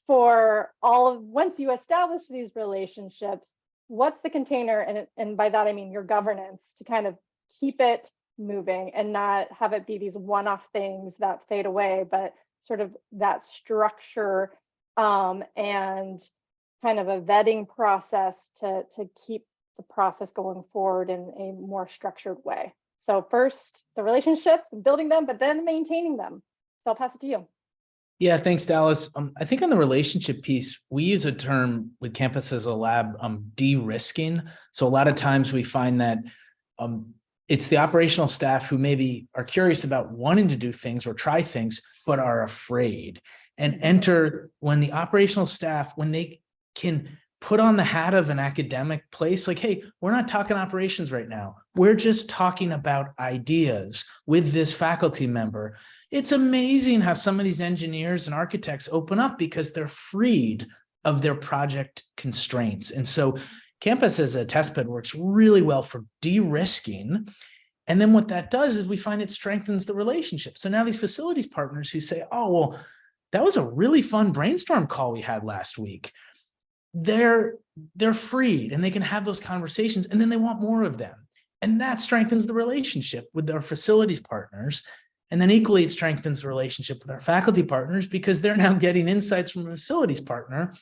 for once you establish these relationships, what's the container? And by that, I mean your governance, to kind of keep it moving and not have it be these one-off things that fade away, but sort of that structure and kind of a vetting process to keep the process going forward in a more structured way. So first, the relationships, building them, but then maintaining them. So I'll pass it to you. Yeah, thanks, Dallas. I think on the relationship piece, we use a term with Campus as a Lab, de-risking. So a lot of times we find that it's the operational staff who maybe are curious about wanting to do things or try things, but are afraid. And enter when the operational staff, when they can put on the hat of an academic place, like, hey, we're not talking operations right now. We're just talking about ideas with this faculty member. It's amazing how some of these engineers and architects open up because they're freed of their project constraints. And so Campus as a testbed works really well for de-risking. And then what that does is we find it strengthens the relationship. So now these facilities partners who say, oh, well, that was a really fun brainstorm call we had last week. They're freed and they can have those conversations, and then they want more of them. And that strengthens the relationship with their facilities partners. And then equally, it strengthens the relationship with our faculty partners because they're now getting insights from a facilities partner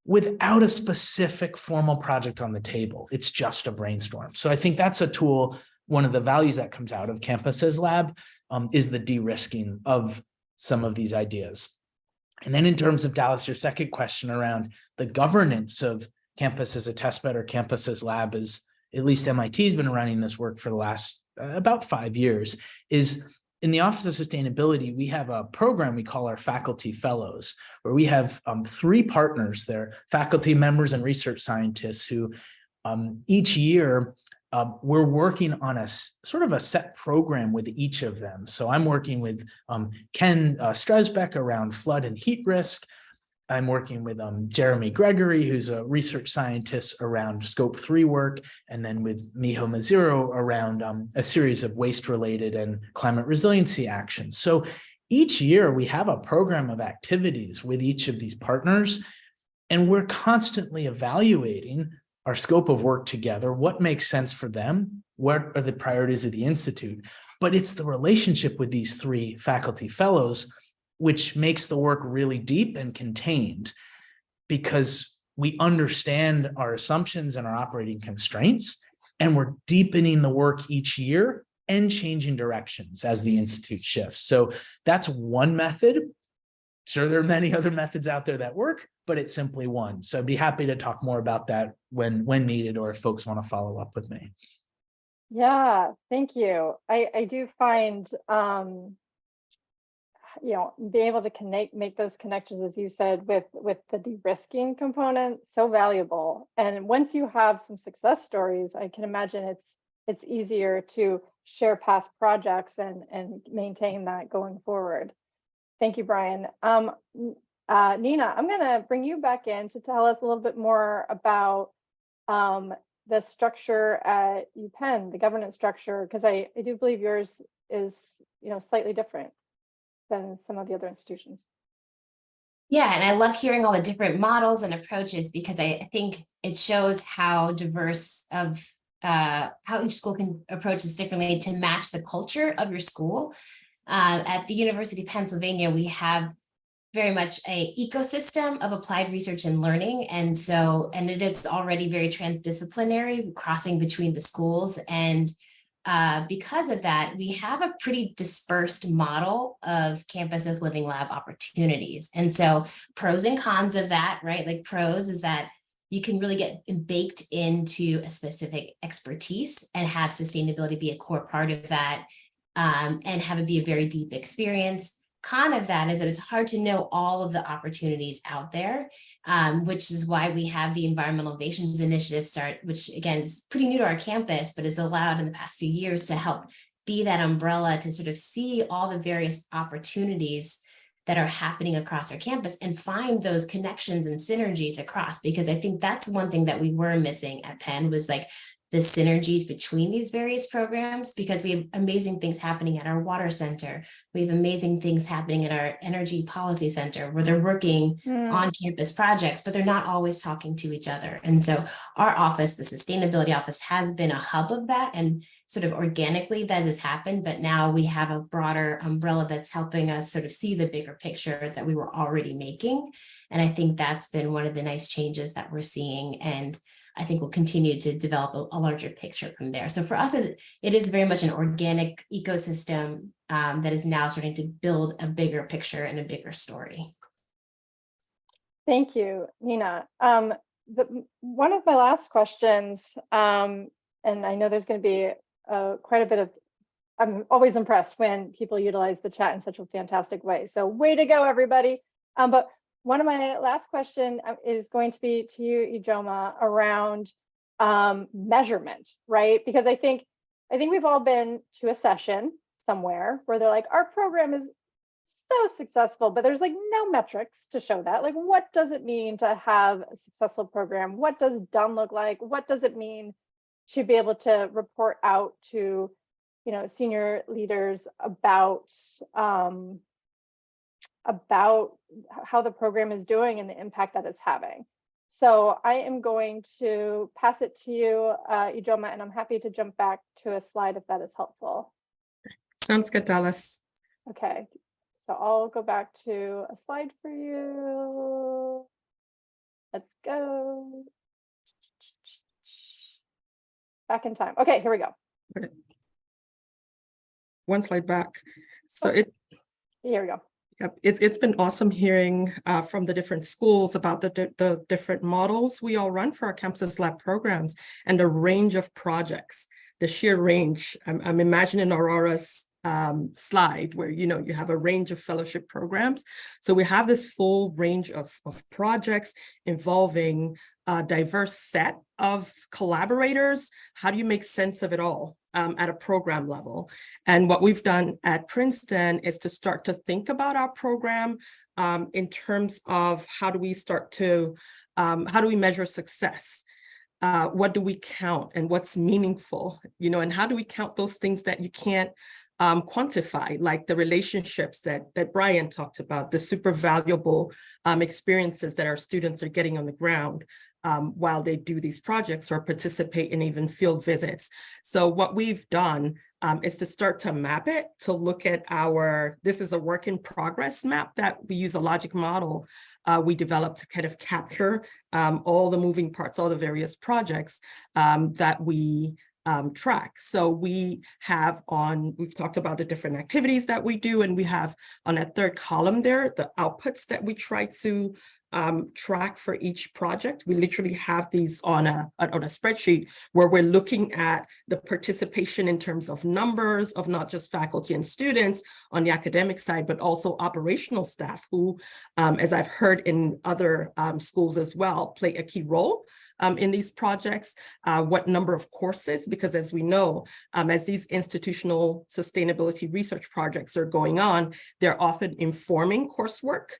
without a specific formal project on the table. It's just a brainstorm. So I think that's a tool. One of the values that comes out of Campus as Lab is the de-risking of some of these ideas. And then in terms of, Dallas, your second question around the governance of Campus as a testbed or Campus as Lab, is at least MIT has been running this work for the last about 5 years, is in the Office of Sustainability, we have a program we call our Faculty Fellows, where we have 3 partners there, faculty members and research scientists who each year we're working on a sort of a set program with each of them. So I'm working with Ken Stresbeck around flood and heat risk. I'm working with Jeremy Gregory, who's a research scientist around Scope 3 work, and then with Miho Maziro around a series of waste-related and climate resiliency actions. So each year we have a program of activities with each of these partners, and we're constantly evaluating our scope of work together, what makes sense for them, what are the priorities of the Institute. But it's the relationship with these 3 faculty fellows which makes the work really deep and contained, because we understand our assumptions and our operating constraints, and we're deepening the work each year and changing directions as the Institute shifts. So that's one method. Sure, there are many other methods out there that work, but it's simply one. So I'd be happy to talk more about that when needed, or if folks want to follow up with me. Yeah, thank you. I do find, being able to make those connections, as you said, with the de-risking component, so valuable. And once you have some success stories, I can imagine it's easier to share past projects and maintain that going forward. Thank you, Brian. Nina, I'm going to bring you back in to tell us a little bit more about the structure at UPenn, the governance structure, because I do believe yours is slightly different than some of the other institutions. Yeah, and I love hearing all the different models and approaches, because I think it shows how diverse of how each school can approach this differently to match the culture of your school. At the University of Pennsylvania, we have very much a ecosystem of applied research and learning. And it is already very transdisciplinary, crossing between the schools. And because of that, we have a pretty dispersed model of Campus as Living Lab opportunities. And so pros and cons of that, right? Like pros is that you can really get baked into a specific expertise and have sustainability be a core part of that, and have it be a very deep experience. Con of that is that it's hard to know all of the opportunities out there, which is why we have the Environmental Innovations Initiative start, which again is pretty new to our campus, but is allowed in the past few years to help be that umbrella to sort of see all the various opportunities that are happening across our campus and find those connections and synergies across. Because I think that's one thing that we were missing at Penn, was like the synergies between these various programs, because we have amazing things happening at our water center. We have amazing things happening at our energy policy center, where they're working on campus projects, but they're not always talking to each other. And so our office, the sustainability office, has been a hub of that. And sort of organically that has happened, but now we have a broader umbrella that's helping us sort of see the bigger picture that we were already making. And I think that's been one of the nice changes that we're seeing. And I think we'll continue to develop a larger picture from there. So for us, it is very much an organic ecosystem that is now starting to build a bigger picture and a bigger story. Thank you, Nina. One of my last questions, and I know there's going to be quite a bit of, I'm always impressed when people utilize the chat in such a fantastic way. So way to go, everybody. But one of my last question is going to be to you, Ijoma, around measurement, right? Because I think we've all been to a session somewhere where they're like, our program is so successful, but there's like no metrics to show that. Like, what does it mean to have a successful program? What does done look like? What does it mean to be able to report out to, you know, senior leaders about how the program is doing and the impact that it's having? So I am going to pass it to you, Ijoma, and I'm happy to jump back to a slide if that is helpful. Sounds good, Dallas. Okay, so I'll go back to a slide for you. Let's go. Back in time. Okay, here we go. Okay. One slide back. So Here we go. Yep, it's been awesome hearing from the different schools about the different models we all run for our Campuses Lab programs and the range of projects, the sheer range. I'm imagining Aurora's slide where, you know, you have a range of fellowship programs. So we have this full range of projects involving a diverse set of collaborators. How do you make sense of it all at a program level? And what we've done at Princeton is to start to think about our program in terms of how do we start to, how do we measure success? What do we count and what's meaningful, you know, and how do we count those things that you can't quantify, like the relationships that Brian talked about, the super valuable experiences that our students are getting on the ground while they do these projects or participate in even field visits. So what we've done is to start to map it, to look at this is a work in progress map that we use a logic model we developed to kind of capture all the moving parts, all the various projects that we track. So we've talked about the different activities that we do, and we have on that third column there, the outputs that we try to track for each project. We literally have these on a spreadsheet where we're looking at the participation in terms of numbers of not just faculty and students on the academic side, but also operational staff who, as I've heard in other schools as well, play a key role in these projects, what number of courses, because as we know, as these institutional sustainability research projects are going on, they're often informing coursework.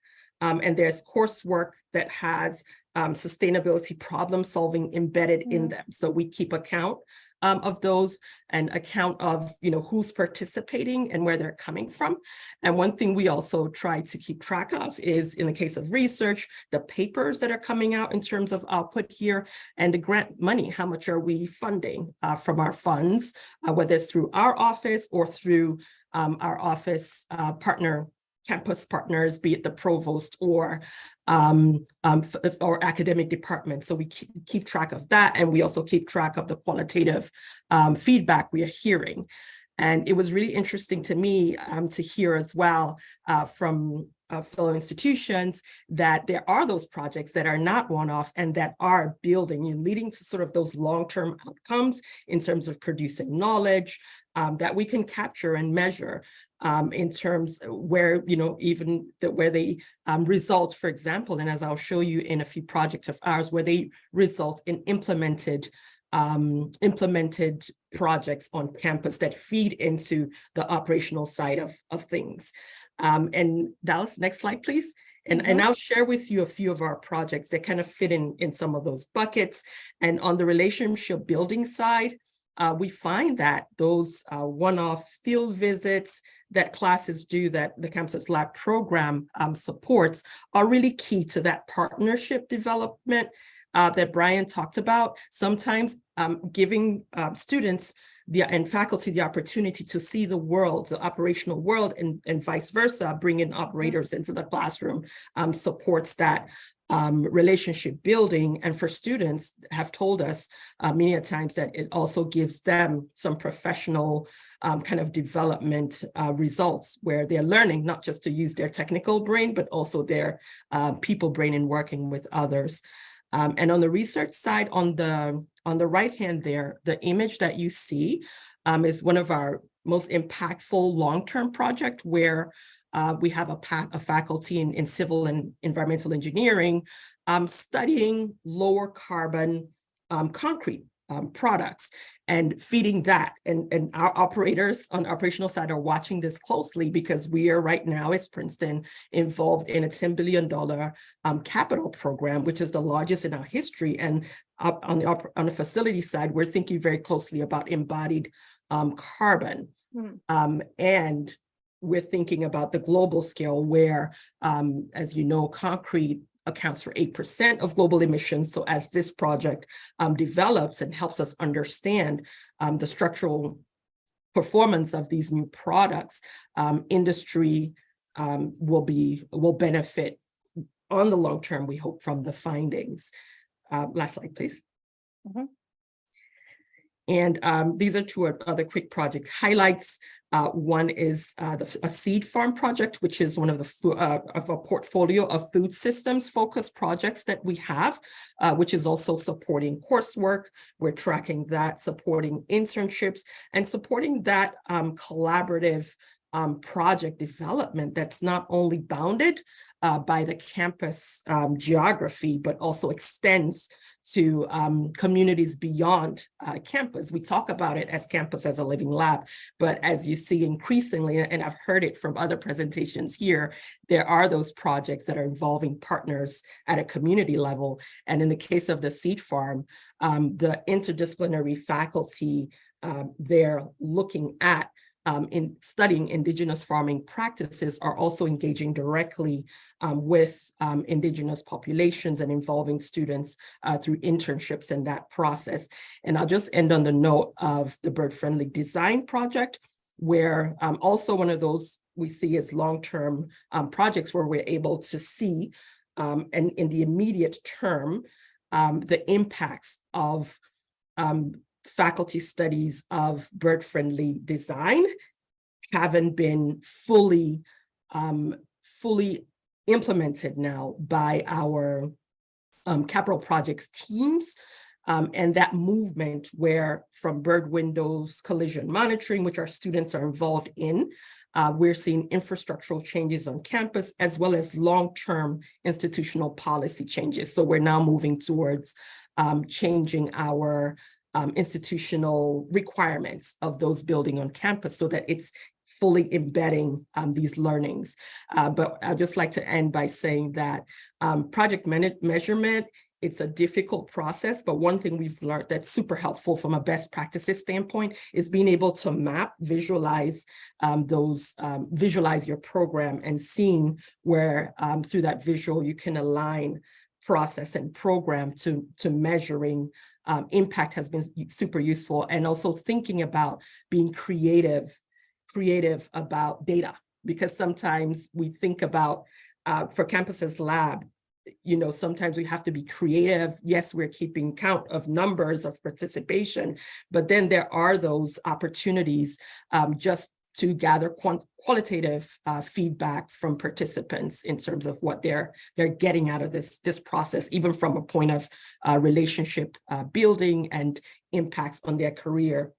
And there's coursework that has sustainability problem solving embedded in them. So we keep account of those and account of, you know, who's participating and where they're coming from. And one thing we also try to keep track of is, in the case of research, the papers that are coming out in terms of output here, and the grant money, how much are we funding from our funds, whether it's through our office or through our office campus partners, be it the provost or academic department. So we keep track of that. And we also keep track of the qualitative feedback we are hearing. And it was really interesting to me to hear as well from fellow institutions that there are those projects that are not one-off and that are building and leading to sort of those long-term outcomes in terms of producing knowledge that we can capture and measure in terms where, you know, even where they result, for example, and as I'll show you in a few projects of ours, where they result in implemented projects on campus that feed into the operational side of things. And Dallas, next slide, please. And I'll share with you a few of our projects that kind of fit in some of those buckets. And on the relationship building side, we find that those one-off field visits that classes do, that the Campuses Lab program supports, are really key to that partnership development that Brian talked about. Sometimes giving students and faculty the opportunity to see the world, the operational world, and vice versa, bringing operators into the classroom supports that relationship building. And for students have told us many a times that it also gives them some professional kind of development results where they're learning not just to use their technical brain, but also their people brain in working with others. And on the research side, on the right hand there, the image that you see is one of our most impactful long-term project where we have a faculty in civil and environmental engineering studying lower carbon concrete products and feeding that. And our operators on the operational side are watching this closely because we are right now as Princeton involved in a $10 billion capital program, which is the largest in our history. And on the facility side, we're thinking very closely about embodied carbon. And we're thinking about the global scale where, as you know, concrete accounts for 8% of global emissions. So as this project develops and helps us understand the structural performance of these new products, industry will benefit on the long term, we hope, from the findings. Last slide, please. And these are two other quick project highlights. One is a seed farm project, which is one of a portfolio of food systems focused projects that we have, which is also supporting coursework. We're tracking that, supporting internships, and supporting that collaborative project development that's not only bounded by the campus geography, but also extends to communities beyond campus. We talk about it as campus as a living lab, but as you see increasingly, and I've heard it from other presentations here, there are those projects that are involving partners at a community level. And in the case of the seed farm, the interdisciplinary faculty, they're looking at in studying indigenous farming practices are also engaging directly with indigenous populations and involving students through internships in that process. And I'll just end on the note of the Bird Friendly Design Project, where also one of those we see as long-term projects where we're able to see and in the immediate term, the impacts of faculty studies of bird-friendly design haven't been fully implemented now by our capital projects teams. And that movement where from bird windows collision monitoring, which our students are involved in, we're seeing infrastructural changes on campus as well as long-term institutional policy changes. So we're now moving towards changing our institutional requirements of those building on campus so that it's fully embedding these learnings. But I'd just like to end by saying that project measurement, it's a difficult process, but one thing we've learned that's super helpful from a best practices standpoint is being able to map, visualize visualize your program and seeing where through that visual you can align process and program to measuring impact has been super useful. And also thinking about being creative about data, because sometimes we think about for Campuses Lab, you know, sometimes we have to be creative. Yes, we're keeping count of numbers of participation, but then there are those opportunities just to gather qualitative feedback from participants in terms of what they're getting out of this process, even from a point of relationship building and impacts on their career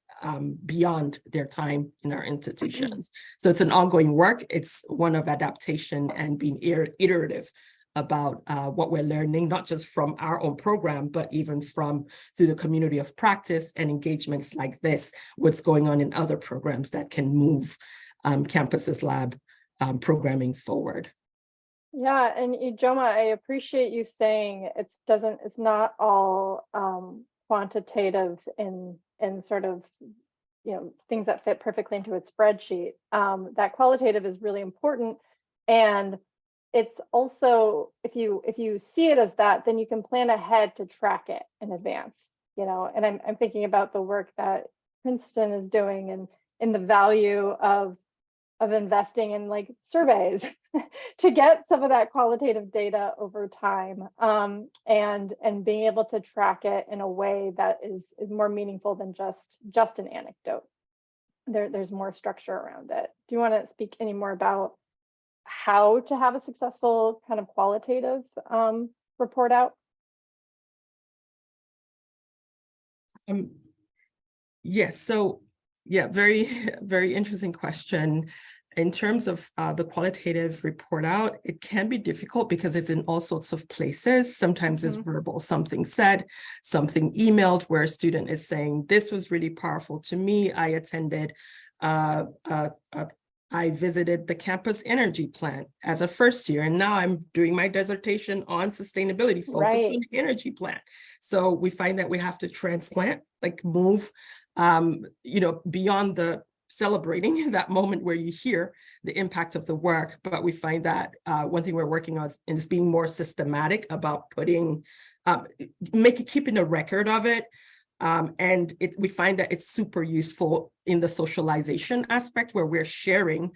beyond their time in our institutions. So it's an ongoing work. It's one of adaptation and being iterative about what we're learning, not just from our own program, but even from through the community of practice and engagements like this, what's going on in other programs that can move Campuses Lab programming forward. Yeah, and Ijoma, I appreciate you saying it's not all quantitative in sort of, you know, things that fit perfectly into a spreadsheet. That qualitative is really important, and it's also, if you see it as that, then you can plan ahead to track it in advance, you know. And I'm thinking about the work that Princeton is doing and in the value of investing in like surveys to get some of that qualitative data over time, and being able to track it in a way that is more meaningful than just an anecdote. There's more structure around it. Do you want to speak any more about how to have a successful kind of qualitative report out? Yes, so yeah, very, very interesting question. In terms of the qualitative report out, it can be difficult because it's in all sorts of places. Sometimes it's verbal, something said, something emailed where a student is saying, this was really powerful to me. I attended, I visited the campus energy plant as a first year, and now I'm doing my dissertation on sustainability focused on the energy plant. So we find that we have to transplant, like move, beyond the celebrating that moment where you hear the impact of the work. But we find that one thing we're working on is being more systematic about putting, keeping a record of it. And we find that it's super useful in the socialization aspect where we're sharing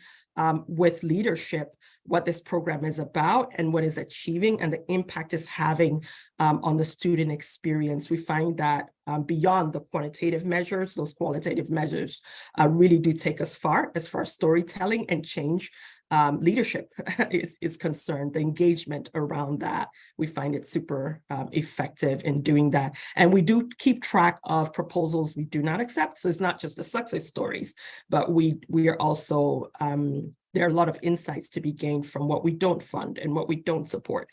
with leadership what this program is about and what it's achieving and the impact it's having on the student experience. We find that beyond the quantitative measures, those qualitative measures really do take us far as far as storytelling and change leadership is concerned. The engagement around that, we find it super effective in doing that. And we do keep track of proposals we do not accept. So it's not just the success stories, but we are also, there are a lot of insights to be gained from what we don't fund and what we don't support,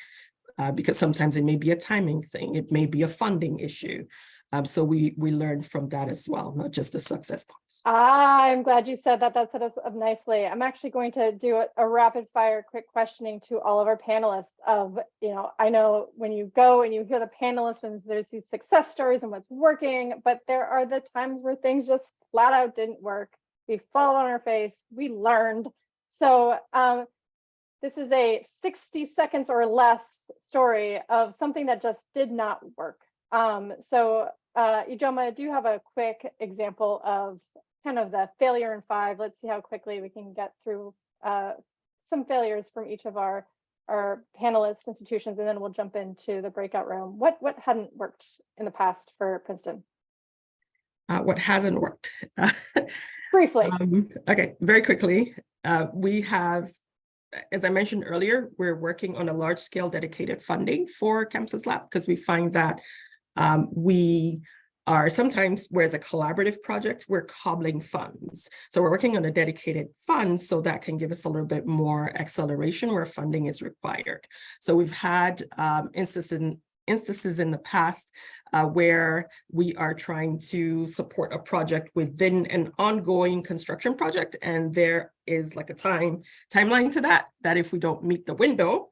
because sometimes it may be a timing thing, it may be a funding issue. So we learn from that as well, not just the success points. I'm glad you said that. That set us up nicely. I'm actually going to do a rapid fire quick questioning to all of our panelists of, I know when you go and you hear the panelists and there's these success stories and what's working, but there are the times where things just flat out didn't work. We fall on our face, we learned. So this is a 60 seconds or less story of something that just did not work. Ijeoma, do you have a quick example of kind of the failure in 5? Let's see how quickly we can get through some failures from each of our panelist institutions, and then we'll jump into the breakout room. What hadn't worked in the past for Princeton? What hasn't worked? Briefly. Okay, very quickly. We have, as I mentioned earlier, we're working on a large scale dedicated funding for Campuses Lab because we find that we are sometimes, whereas a collaborative project, we're cobbling funds. So we're working on a dedicated fund so that can give us a little bit more acceleration where funding is required. So we've had instances in the past where we are trying to support a project within an ongoing construction project, and there is like a timeline to that if we don't meet the window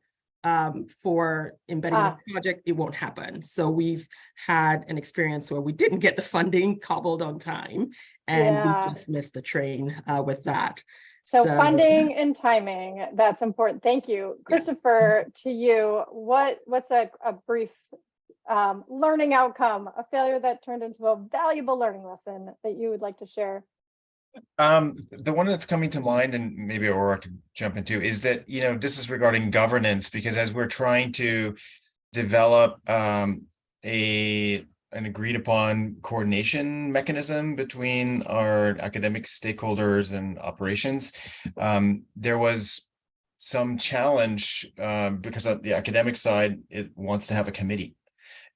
for embedding the project, it won't happen. So we've had an experience where we didn't get the funding cobbled on time, and we just missed the train with that. So funding and timing, that's important. Thank you. Christopher, to you, what's a brief learning outcome, a failure that turned into a valuable learning lesson that you would like to share? The one that's coming to mind, and maybe Aurora can jump into, is that, this is regarding governance, because as we're trying to develop an agreed upon coordination mechanism between our academic stakeholders and operations, there was some challenge because on the academic side, it wants to have a committee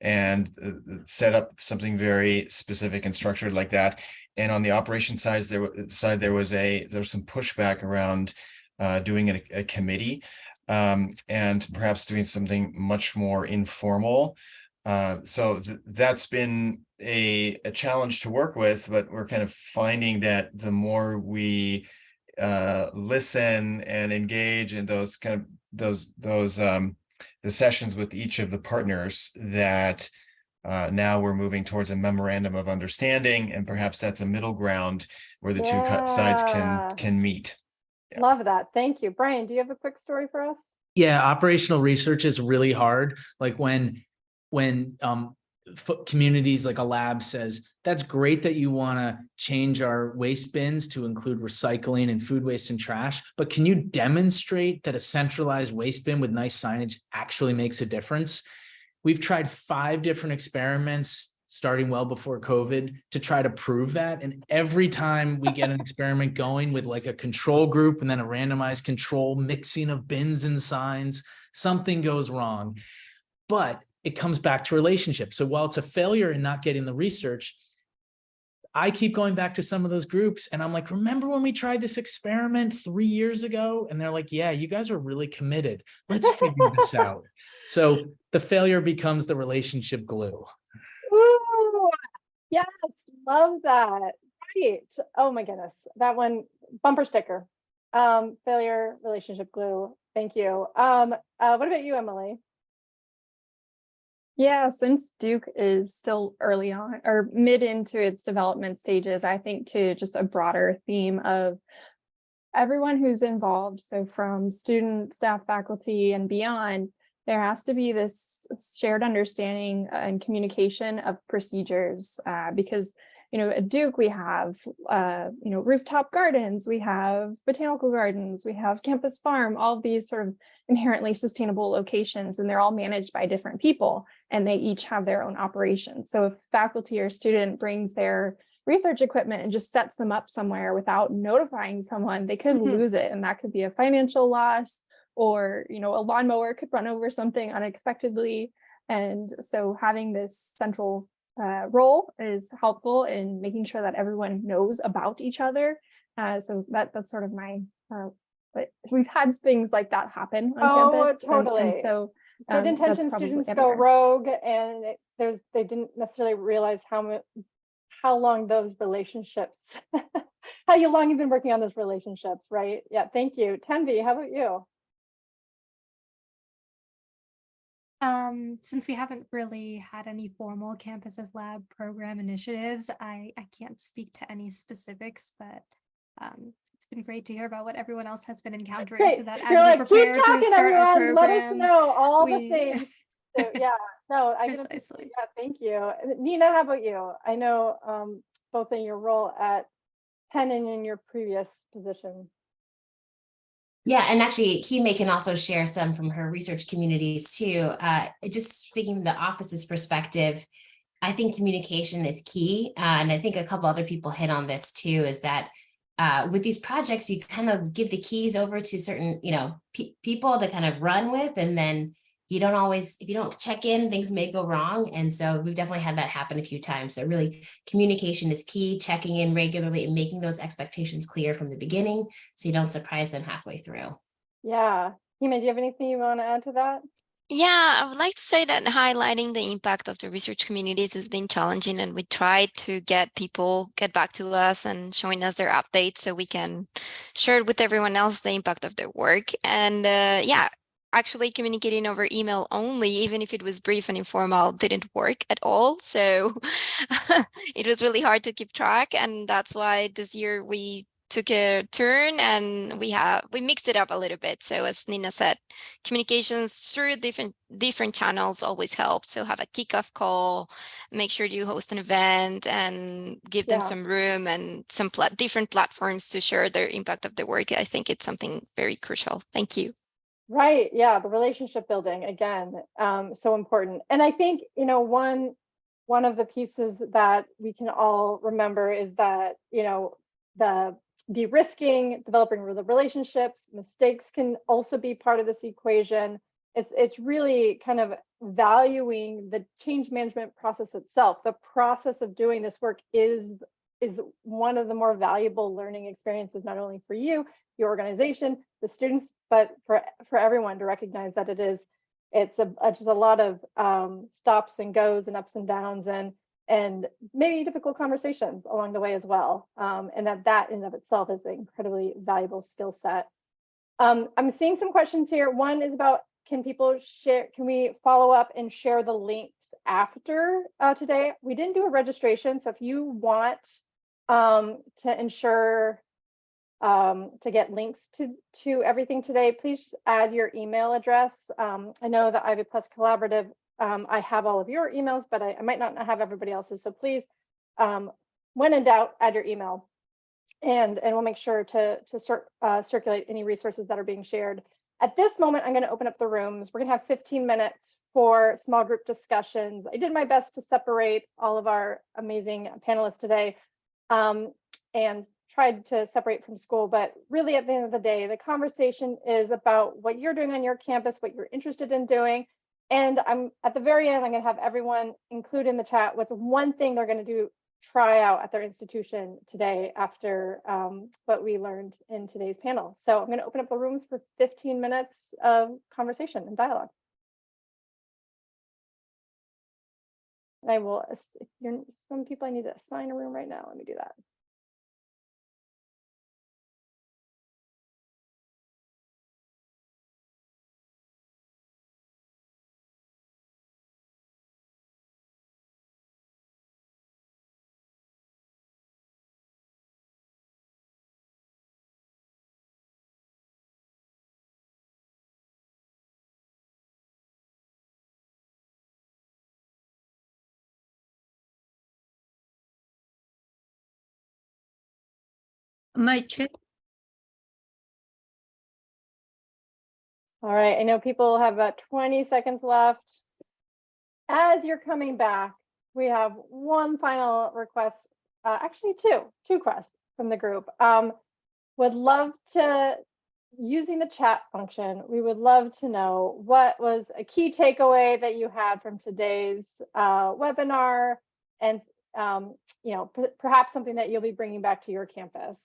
and set up something very specific and structured like that. And on the operation side, there was some pushback around doing a committee and perhaps doing something much more informal. So that's been a challenge to work with, but we're kind of finding that the more we listen and engage in those the sessions with each of the partners, that now we're moving towards a memorandum of understanding, and perhaps that's a middle ground where the two sides can meet. Love that. Thank you. Brian, do you have a quick story for us? Yeah, operational research is really hard. Like when communities like a lab says, that's great that you want to change our waste bins to include recycling and food waste and trash, but can you demonstrate that a centralized waste bin with nice signage actually makes a difference? We've tried 5 different experiments starting well before COVID to try to prove that. And every time we get an experiment going with like a control group and then a randomized control mixing of bins and signs, something goes wrong. But it comes back to relationships. So while it's a failure in not getting the research, I keep going back to some of those groups and I'm like, remember when we tried this experiment 3 years ago? And they're like, yeah, you guys are really committed. Let's figure this out. So the failure becomes the relationship glue. Ooh, yes, love that. Right. Oh my goodness. That one, bumper sticker. Failure, relationship glue. Thank you. What about you, Emily? Yeah, since Duke is still early on or mid into its development stages, I think to just a broader theme of everyone who's involved, so from students, staff, faculty, and beyond, there has to be this shared understanding and communication of procedures because, you know, at Duke, we have, you know, rooftop gardens, we have botanical gardens, we have campus farm, all of these sort of inherently sustainable locations, and they're all managed by different people, and they each have their own operations. So if faculty or student brings their research equipment and just sets them up somewhere without notifying someone, they could lose it. And that could be a financial loss, or, you know, a lawnmower could run over something unexpectedly. And so having this central role is helpful in making sure that everyone knows about each other. So that's sort of my, but we've had things like that happen on campus. Totally. And so good intentioned students go rogue, and they didn't necessarily realize how long those relationships, how long you've been working on those relationships, right? Yeah, thank you. Tanvi, how about you? Since we haven't really had any formal Campuses Lab program initiatives, I can't speak to any specifics, but it's been great to hear about what everyone else has been encountering. Great. So that as You're we like, prepare keep talking, to start our everyone. Let us program, know all the we- things. So yeah, no, I can Precisely. yeah, thank you. Nina, how about you? I know both in your role at Penn and in your previous position. Yeah, and actually, Kime can also share some from her research communities too. Just speaking from the office's perspective, I think communication is key. And I think a couple other people hit on this too, is that with these projects, you kind of give the keys over to certain, you know, people to kind of run with, and then you don't always, if you don't check in, things may go wrong. And so we've definitely had that happen a few times. So really communication is key, checking in regularly and making those expectations clear from the beginning so you don't surprise them halfway through. Yeah. Hima, do you have anything you want to add to that? Yeah, I would like to say that highlighting the impact of the research communities has been challenging, and we try to get people get back to us and showing us their updates so we can share with everyone else the impact of their work. And yeah, actually communicating over email only, even if it was brief and informal, didn't work at all. So it was really hard to keep track. And that's why this year we took a turn and we mixed it up a little bit. So as Nina said, communications through different channels always help. So have a kickoff call, make sure you host an event and give them some room and some different platforms to share their impact of the work. I think it's something very crucial. Thank you. Right. Yeah. The relationship building, again, so important. And I think, you know, one of the pieces that we can all remember is that, you know, the de-risking, developing the relationships, mistakes can also be part of this equation. It's really kind of valuing the change management process itself. The process of doing this work is one of the more valuable learning experiences, not only for you, your organization, the students, but for everyone to recognize that it's just a lot of stops and goes and ups and downs and maybe difficult conversations along the way as well. And that in and of itself is an incredibly valuable skill set. I'm seeing some questions here. One is about, can we follow up and share the links after today? We didn't do a registration, so if you want to ensure to get links to everything today, please add your email address. I know the Ivy Plus Collaborative I have all of your emails, but I might not have everybody else's. So please, when in doubt, add your email, and we'll make sure to circulate any resources that are being shared. At this moment, I'm going to open up the rooms. We're going to have 15 minutes for small group discussions. I did my best to separate all of our amazing panelists today, and tried to separate from school, but really at the end of the day, the conversation is about what you're doing on your campus, what you're interested in doing. And I'm at the very end, I'm going to have everyone include in the chat what's one thing they're going to do, try out at their institution today after what we learned in today's panel. So I'm going to open up the rooms for 15 minutes of conversation and dialogue. And I will, if you're, some people I need to assign a room right now. Let me do that. My check. All right, I know people have about 20 seconds left. As you're coming back, we have one final request, actually two requests from the group. Would love to, using the chat function, we would love to know what was a key takeaway that you had from today's webinar, and you know, perhaps something that you'll be bringing back to your campus.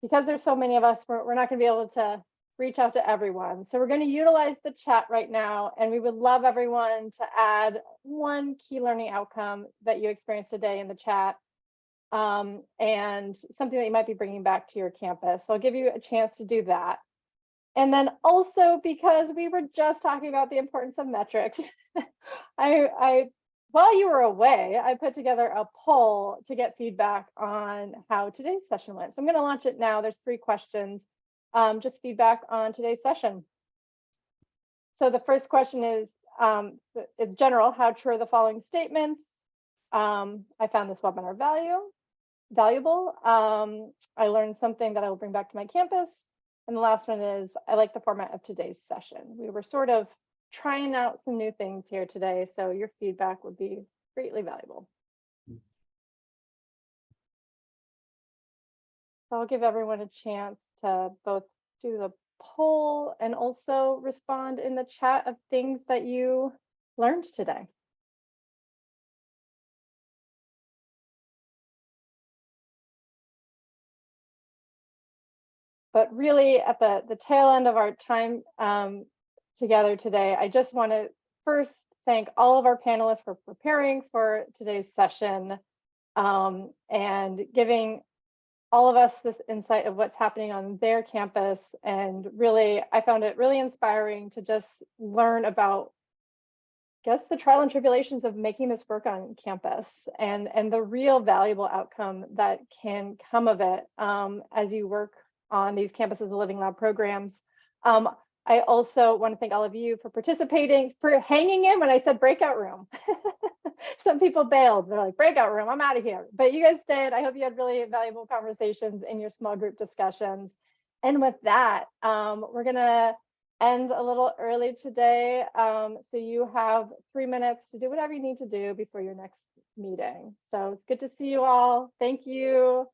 Because there's so many of us, we're not going to be able to reach out to everyone. So we're going to utilize the chat right now, and we would love everyone to add one key learning outcome that you experienced today in the chat, and something that you might be bringing back to your campus. So I'll give you a chance to do that. And then also, because we were just talking about the importance of metrics, while you were away, I put together a poll to get feedback on how today's session went. So I'm going to launch it now. There's 3 questions, just feedback on today's session. So the first question is, in general, how true are the following statements? I found this webinar valuable. I learned something that I will bring back to my campus. And the last one is, I like the format of today's session. We were sort of trying out some new things here today, so your feedback would be greatly valuable. So I'll give everyone a chance to both do the poll and also respond in the chat of things that you learned today. But really, at the tail end of our time together today, I just want to first thank all of our panelists for preparing for today's session, and giving all of us this insight of what's happening on their campus. And really, I found it really inspiring to just learn about, I guess, the trial and tribulations of making this work on campus, and the real valuable outcome that can come of it as you work on these Campus as a Living Lab programs. I also want to thank all of you for participating, for hanging in when I said breakout room. Some people bailed. They're like, breakout room, I'm out of here. But you guys stayed. I hope you had really valuable conversations in your small group discussions. And with that, we're going to end a little early today. So you have 3 minutes to do whatever you need to do before your next meeting. So it's good to see you all. Thank you.